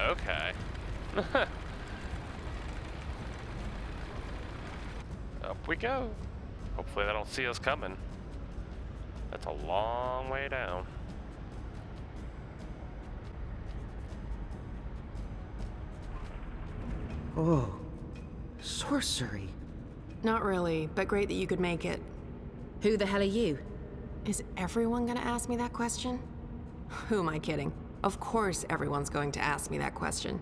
Okay. Up we go. Hopefully they don't see us coming. That's a long way down. Oh, sorcery. Not really, but great that you could make it. Who the hell are you? Is everyone gonna ask me that question? Who am I kidding? Of course everyone's going to ask me that question.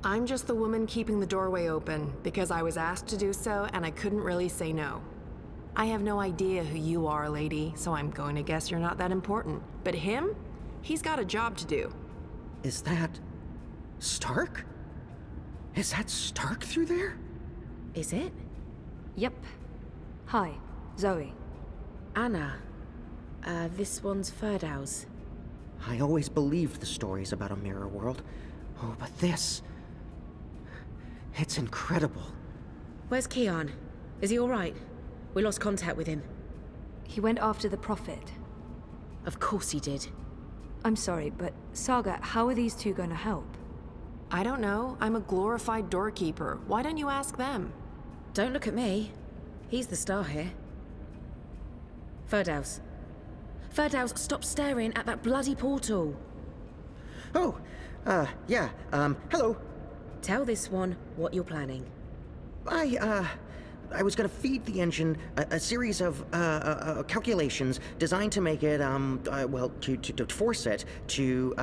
I'm just the woman keeping the doorway open because I was asked to do so and I couldn't really say no. I have no idea who you are, lady, so I'm going to guess you're not that important. But him? He's got a job to do. Is that Stark? Is that Stark through there? Is it? Yep. Hi, Zoe. Anna. This one's Ferdow's. I always believed the stories about a mirror world. Oh, but this... It's incredible. Where's Keon? Is he alright? We lost contact with him. He went after the Prophet. Of course he did. I'm sorry, but Saga, how are these two going to help? I don't know. I'm a glorified doorkeeper. Why don't you ask them? Don't look at me. He's the star here. Ferdow's. Ferdow's, stop staring at that bloody portal. Oh, yeah, hello. Tell this one what you're planning. I was gonna feed the engine a series of, calculations designed to make it, well, to force it to,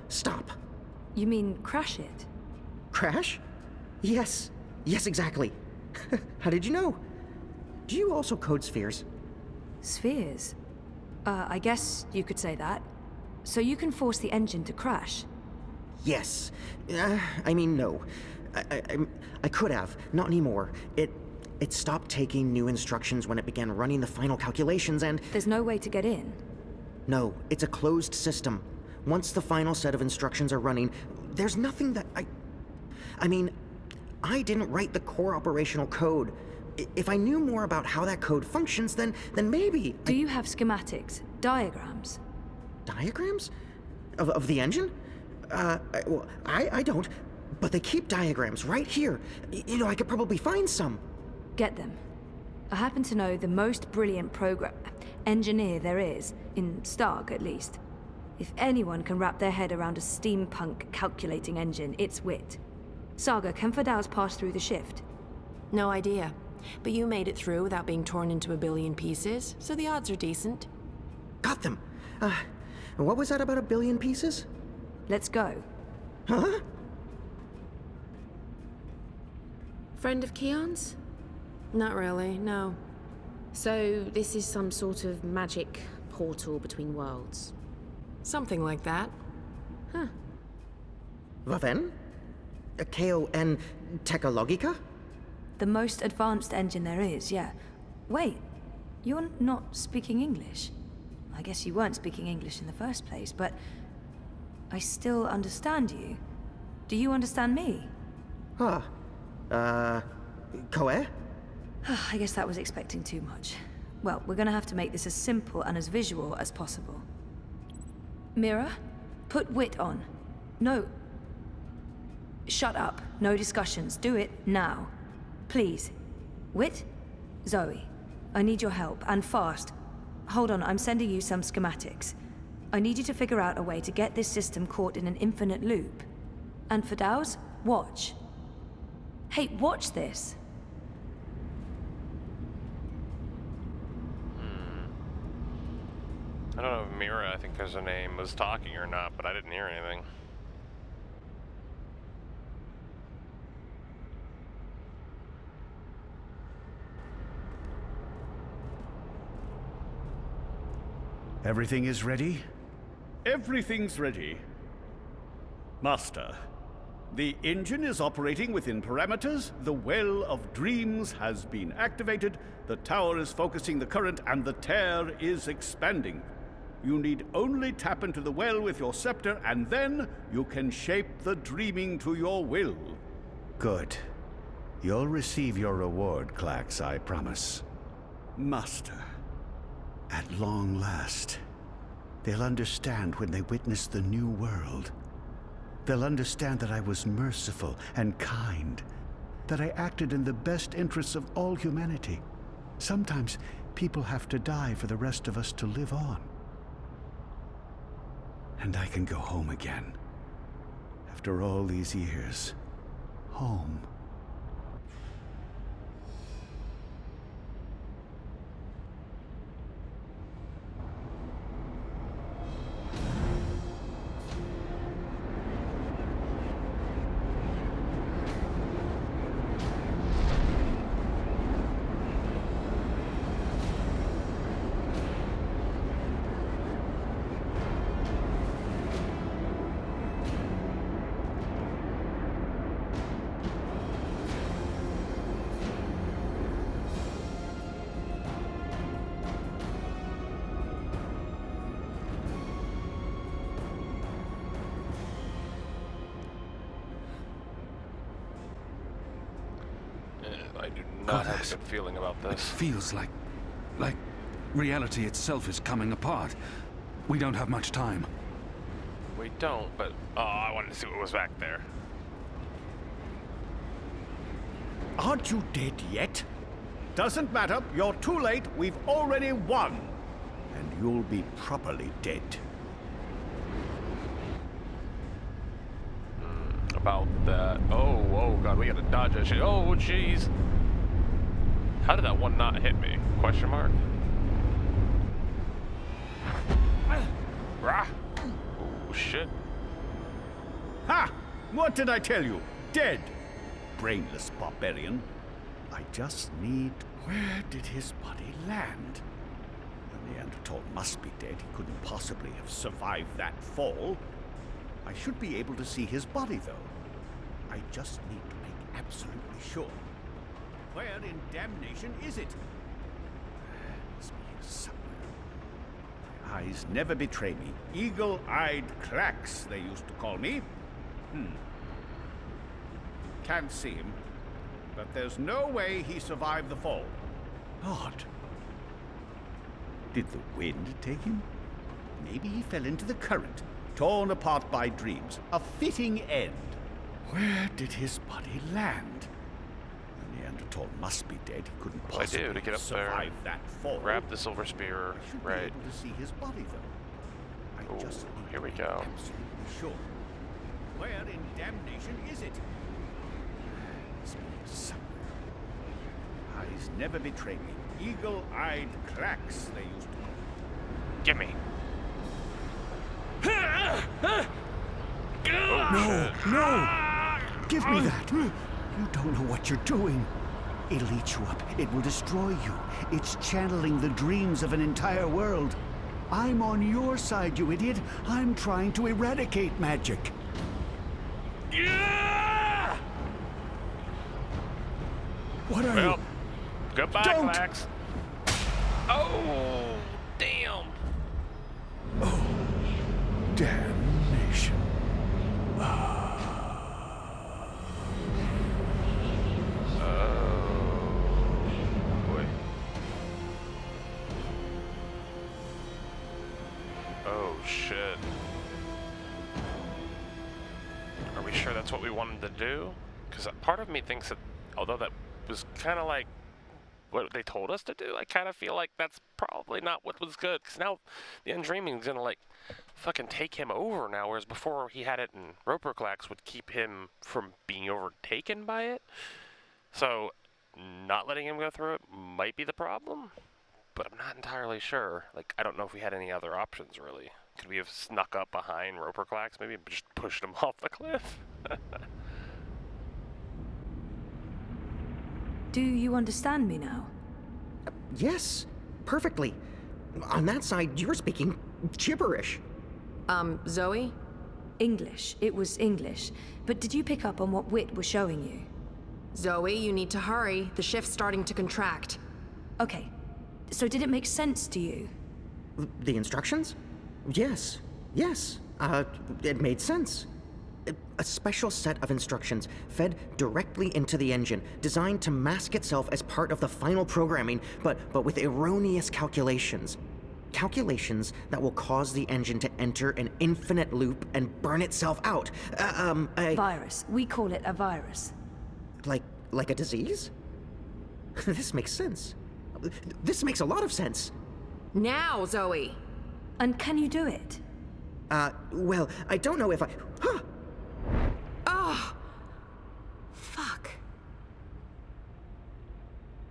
stop. You mean crash it? Crash? Yes. Yes, exactly. How did you know? Do you also code spheres? Spheres? I guess you could say that. So you can force the engine to crash? Yes. I mean, no. I could have. Not anymore. It stopped taking new instructions when it began running the final calculations and... There's no way to get in? No, it's a closed system. Once the final set of instructions are running, there's nothing that I mean, I didn't write the core operational code. If I knew more about how that code functions, then maybe... Do you have schematics, diagrams? Diagrams? Of the engine? Well, I don't, but they keep diagrams right here. You know, I could probably find some. Get them. I happen to know the most brilliant engineer there is, in Stark at least. If anyone can wrap their head around a steampunk calculating engine, it's Wit. Saga, can Ferdow's pass through the shift? No idea. But you made it through without being torn into a billion pieces, so the odds are decent. Got them. What was that about a billion pieces? Let's go. Huh? Friend of Keon's? Not really, no. So this is some sort of magic portal between worlds? Something like that. Huh. Vaven? K-O-N Tekalogica? The most advanced engine there is, yeah. Wait, you're not speaking English? I guess you weren't speaking English in the first place, but I still understand you. Do you understand me? Koe? I guess that was expecting too much. Well, we're gonna have to make this as simple and as visual as possible. Mira, put Wit on. No. Shut up. No discussions. Do it now. Please. Wit? Zoe. I need your help, and fast. Hold on, I'm sending you some schematics. I need you to figure out a way to get this system caught in an infinite loop. And Ferdow's, watch. Hey, watch this. I don't know if Mira, I think there's her name, was talking or not, but I didn't hear anything. Everything is ready? Everything's ready. Master, The engine is operating within parameters. The Well of Dreams has been activated. The tower is focusing the current, and the tear is expanding. You need only tap into the well with your scepter, and then you can shape the dreaming to your will. Good. You'll receive your reward, Clax, I promise. Master. At long last, they'll understand when they witness the new world. They'll understand that I was merciful and kind, that I acted in the best interests of all humanity. Sometimes people have to die for the rest of us to live on. And I can go home again. After all these years, home. I do not have a good feeling about this. It feels like reality itself is coming apart. We don't have much time. We don't, but I wanted to see what was back there. Aren't you dead yet? Doesn't matter. You're too late. We've already won. And you'll be properly dead. About that. Oh god, we gotta dodge that shit. Oh jeez. How did that one not hit me? Question mark. Rah. Oh shit. Ha! What did I tell you? Dead. Brainless barbarian. I just need... Where did his body land? The Neanderthal must be dead. He couldn't possibly have survived that fall. I should be able to see his body, though. I just need to make absolutely sure. Where in damnation is it? It must be here somewhere. My eyes never betray me. Eagle-eyed Clax, they used to call me. Can't see him, but there's no way he survived the fall. Odd. Did the wind take him? Maybe he fell into the current, torn apart by dreams. A fitting end. Where did his body land? The Neanderthal must be dead. He couldn't possibly to get up survive there, that fall. grab the silver spear, I should right. be able to see his body, though. I just need here we to go. be absolutely sure. Where in damnation is it? It must be here somewhere. Eyes never betray me. Eagle-eyed Clax, they used to call me. Gimme. No! Give me that! You don't know what you're doing. It'll eat you up. It will destroy you. It's channeling the dreams of an entire world. I'm on your side, you idiot. I'm trying to eradicate magic. What are you? Goodbye, Don't! Clax. Oh, damn. Oh, damnation. Boy. Oh, shit. Are we sure that's what we wanted to do? Because part of me thinks that, although that was kind of like what they told us to do, I kind of feel like that's probably not what was good. Because now the Undreaming's gonna, like, fucking take him over now, whereas before he had it and Roperclax would keep him from being overtaken by it. So, not letting him go through it might be the problem, but I'm not entirely sure. Like, I don't know if we had any other options, really. Could we have snuck up behind Roperclax, maybe, and just pushed him off the cliff? Do you understand me now? Yes, perfectly. On that side, you're speaking gibberish. Zoe? English. It was English. But did you pick up on what Wit was showing you? Zoe, you need to hurry. The shift's starting to contract. Okay. So did it make sense to you? The instructions? Yes. Yes. It made sense. A special set of instructions fed directly into the engine, designed to mask itself as part of the final programming, but with erroneous calculations. Calculations that will cause the engine to enter an infinite loop and burn itself out. Virus. We call it a virus. Like a disease? This makes sense. This makes a lot of sense. Now, Zoe! And can you do it? Well, I don't know if I... Huh! Oh! Fuck.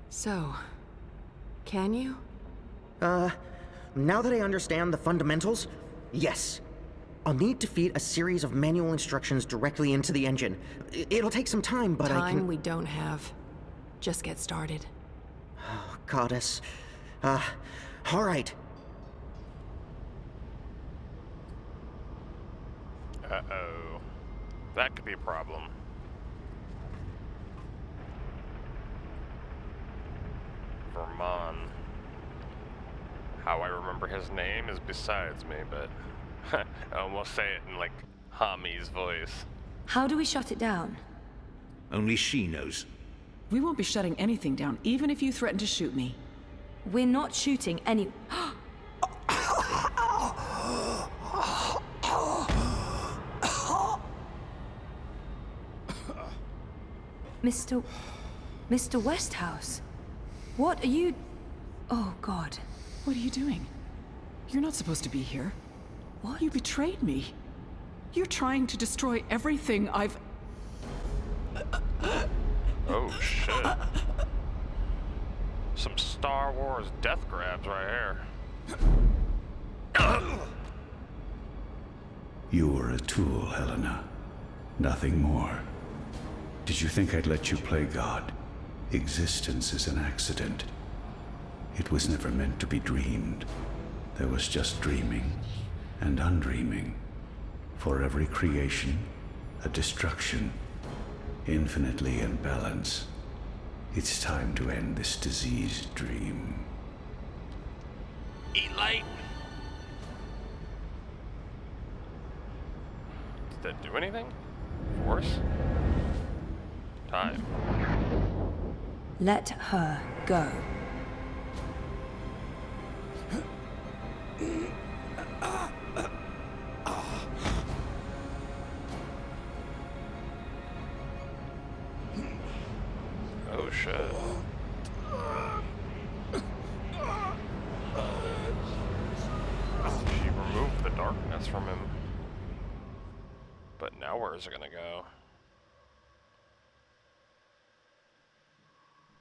So, can you? Now that I understand the fundamentals, yes. I'll need to feed a series of manual instructions directly into the engine. It'll take some time, but I can... Time we don't have. Just get started. Oh, Goddess. All right. Uh-oh. That could be a problem. Vermon. How I remember his name is besides me, but I almost say it in like Hami's voice. How do we shut it down? Only she knows. We won't be shutting anything down, even if you threaten to shoot me. We're not shooting any... Mr. Westhouse? What are you... Oh, God. What are you doing? You're not supposed to be here. What? You betrayed me. You're trying to destroy everything I've... Oh, shit. Some Star Wars death grabs right here. You were a tool, Helena. Nothing more. Did you think I'd let you play God? Existence is an accident. It was never meant to be dreamed. There was just dreaming and undreaming. For every creation, a destruction. Infinitely in balance. It's time to end this diseased dream. Eat light. Did that do anything? Force? Time. Let her go. Oh shit. She removed the darkness from him. But now where is it gonna go?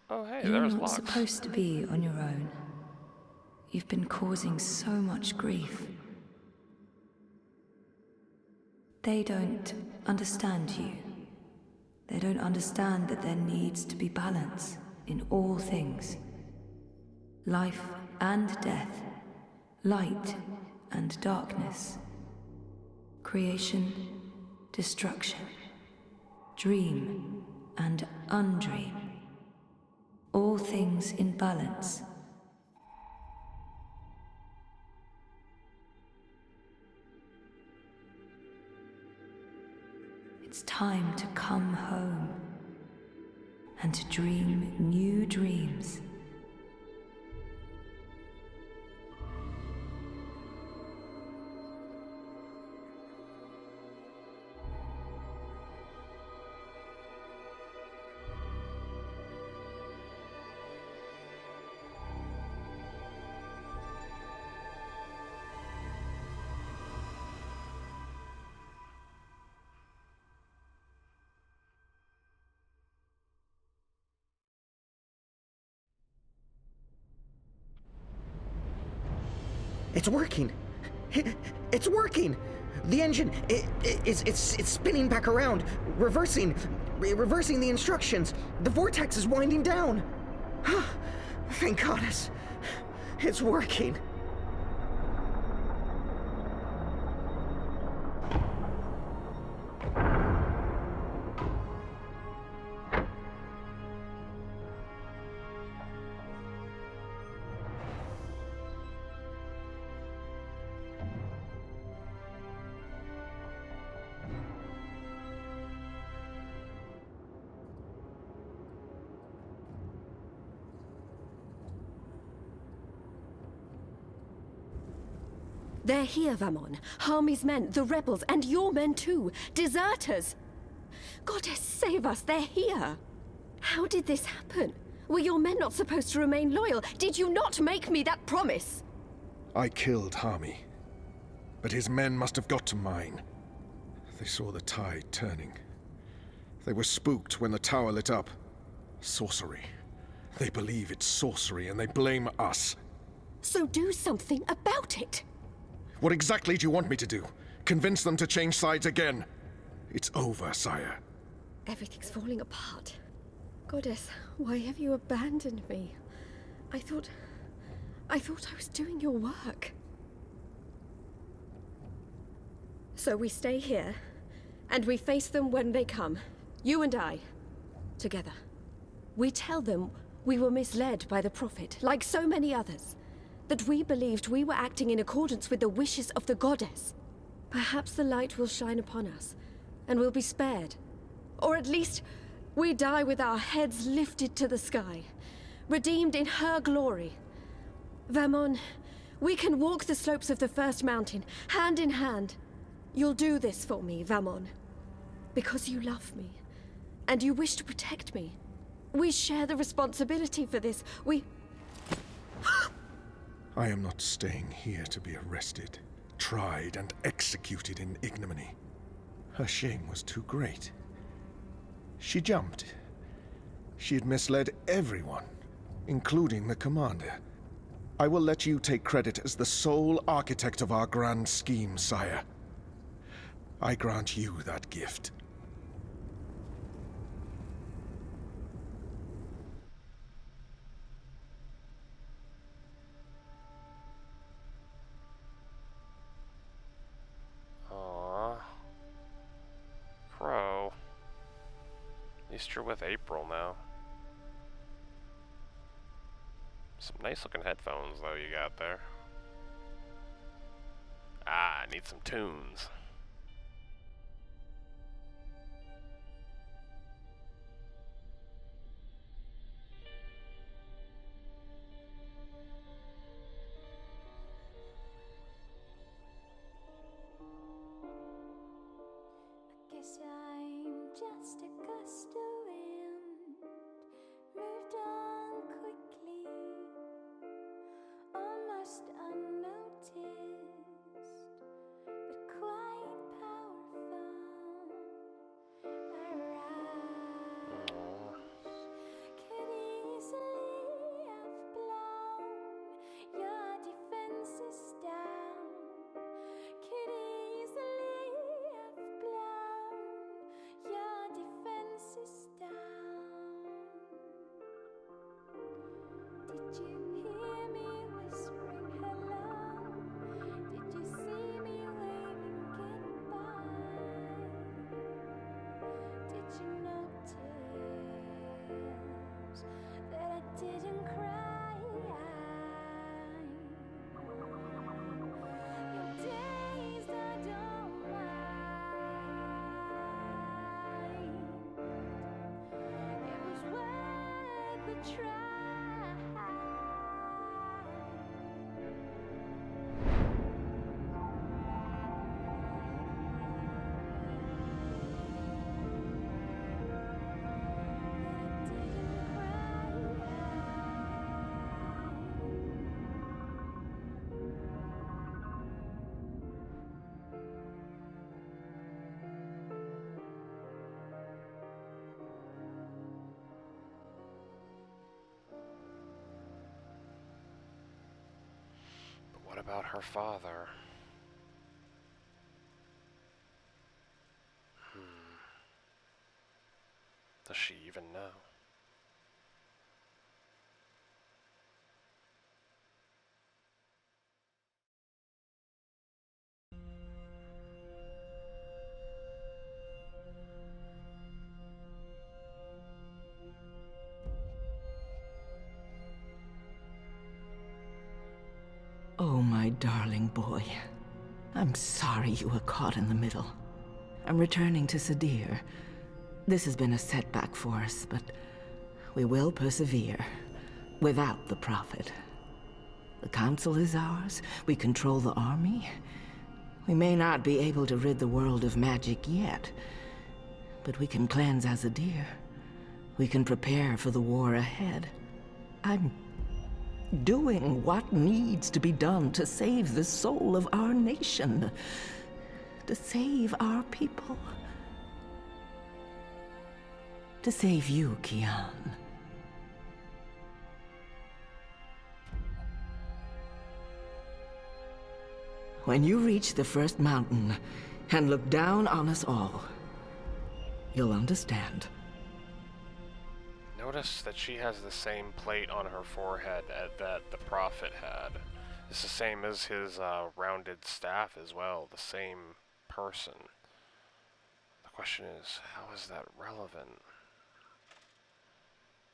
Oh hey, You're there's not Locke. supposed to be on your own. You've been causing so much grief. They don't understand you. They don't understand that there needs to be balance in all things. Life and death, light and darkness, creation, destruction, dream and undream. All things in balance. It's time to come home and to dream new dreams. It's working. It's working. The engine, it's spinning back around, reversing the instructions. The vortex is winding down. Thank goddess. It's working. They're here, Vamon. Harmy's men, the rebels, and your men too. Deserters! Goddess, save us, they're here! How did this happen? Were your men not supposed to remain loyal? Did you not make me that promise? I killed Harmy, but his men must have got to mine. They saw the tide turning. They were spooked when the tower lit up. Sorcery. They believe it's sorcery and they blame us. So do something about it! What exactly do you want me to do? Convince them to change sides again? It's over, sire. Everything's falling apart. Goddess, why have you abandoned me? I thought I was doing your work. So we stay here, and we face them when they come. You and I, together. We tell them we were misled by the Prophet, like so many others. That we believed we were acting in accordance with the wishes of the Goddess. Perhaps the light will shine upon us, and we'll be spared. Or at least, we die with our heads lifted to the sky, redeemed in her glory. Vamon, we can walk the slopes of the First Mountain, hand in hand. You'll do this for me, Vamon. Because you love me, and you wish to protect me. We share the responsibility for this. I am not staying here to be arrested, tried, and executed in ignominy. Her shame was too great. She jumped. She had misled everyone, including the commander. I will let you take credit as the sole architect of our grand scheme, sire. I grant you that gift. Crow. At least you're with April now. Some nice looking headphones though you got there. Ah, I need some tunes. Guess I'm just a gust of wind, moved on quickly, almost unnoticed, but quite powerful. Around could easily have blown your defenses down. Could easily have blown your defenses down. Did you hear me whispering hello? Did you see me waving goodbye? Did you notice that I didn't cry? Your days I don't mind. It was worth the try. But what about her father? Does she even know? Oh, my darling boy. I'm sorry you were caught in the middle. I'm returning to Sadir. This has been a setback for us, but we will persevere without the Prophet. The council is ours. We control the army. We may not be able to rid the world of magic yet, but we can cleanse Azadir. We can prepare for the war ahead. I'm doing what needs to be done to save the soul of our nation, to save our people, to save you, Kian. When you reach the first mountain and look down on us all, you'll understand. Notice that she has the same plate on her forehead that the Prophet had. It's the same as his rounded staff as well, the same person. The question is, how is that relevant?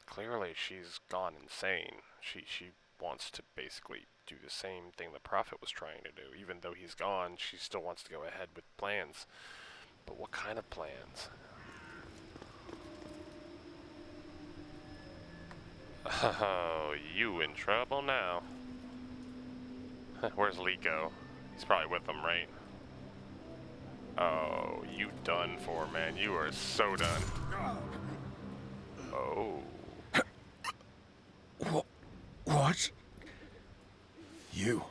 Clearly she's gone insane. She wants to basically do the same thing the Prophet was trying to do. Even though he's gone, she still wants to go ahead with plans. But what kind of plans? Oh, you in trouble now. Where's Liko? He's probably with them, right? Oh, you done for, man. You are so done. Oh. What? You?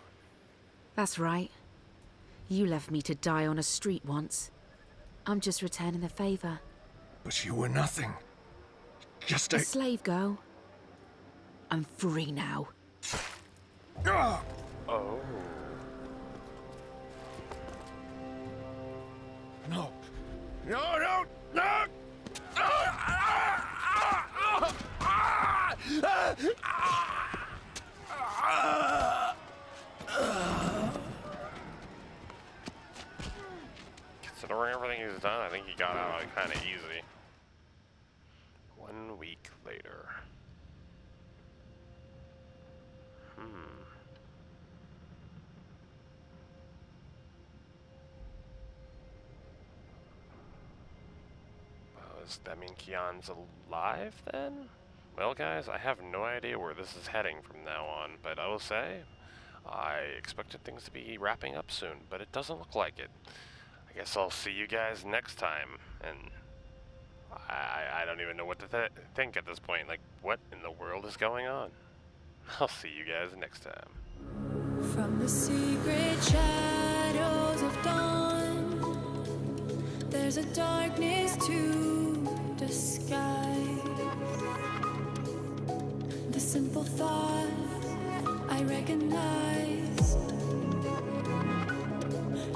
That's right. You left me to die on a street once. I'm just returning the favor. But you were nothing. Just A slave girl. I'm free now. Oh. No. No, no, no! Considering everything he's done, I think he got out kind of easy. 1 week later. Well, does that mean Kian's alive then? Well guys, I have no idea where this is heading from now on, but I will say, I expected things to be wrapping up soon, but it doesn't look like it. I guess I'll see you guys next time, and I don't even know what to think at this point. Like, what in the world is going on? I'll see you guys next time. From the secret shadows of dawn, there's a darkness to disguise. The simple thought I recognize.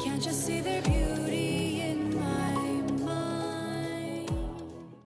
Can't you see their beauty?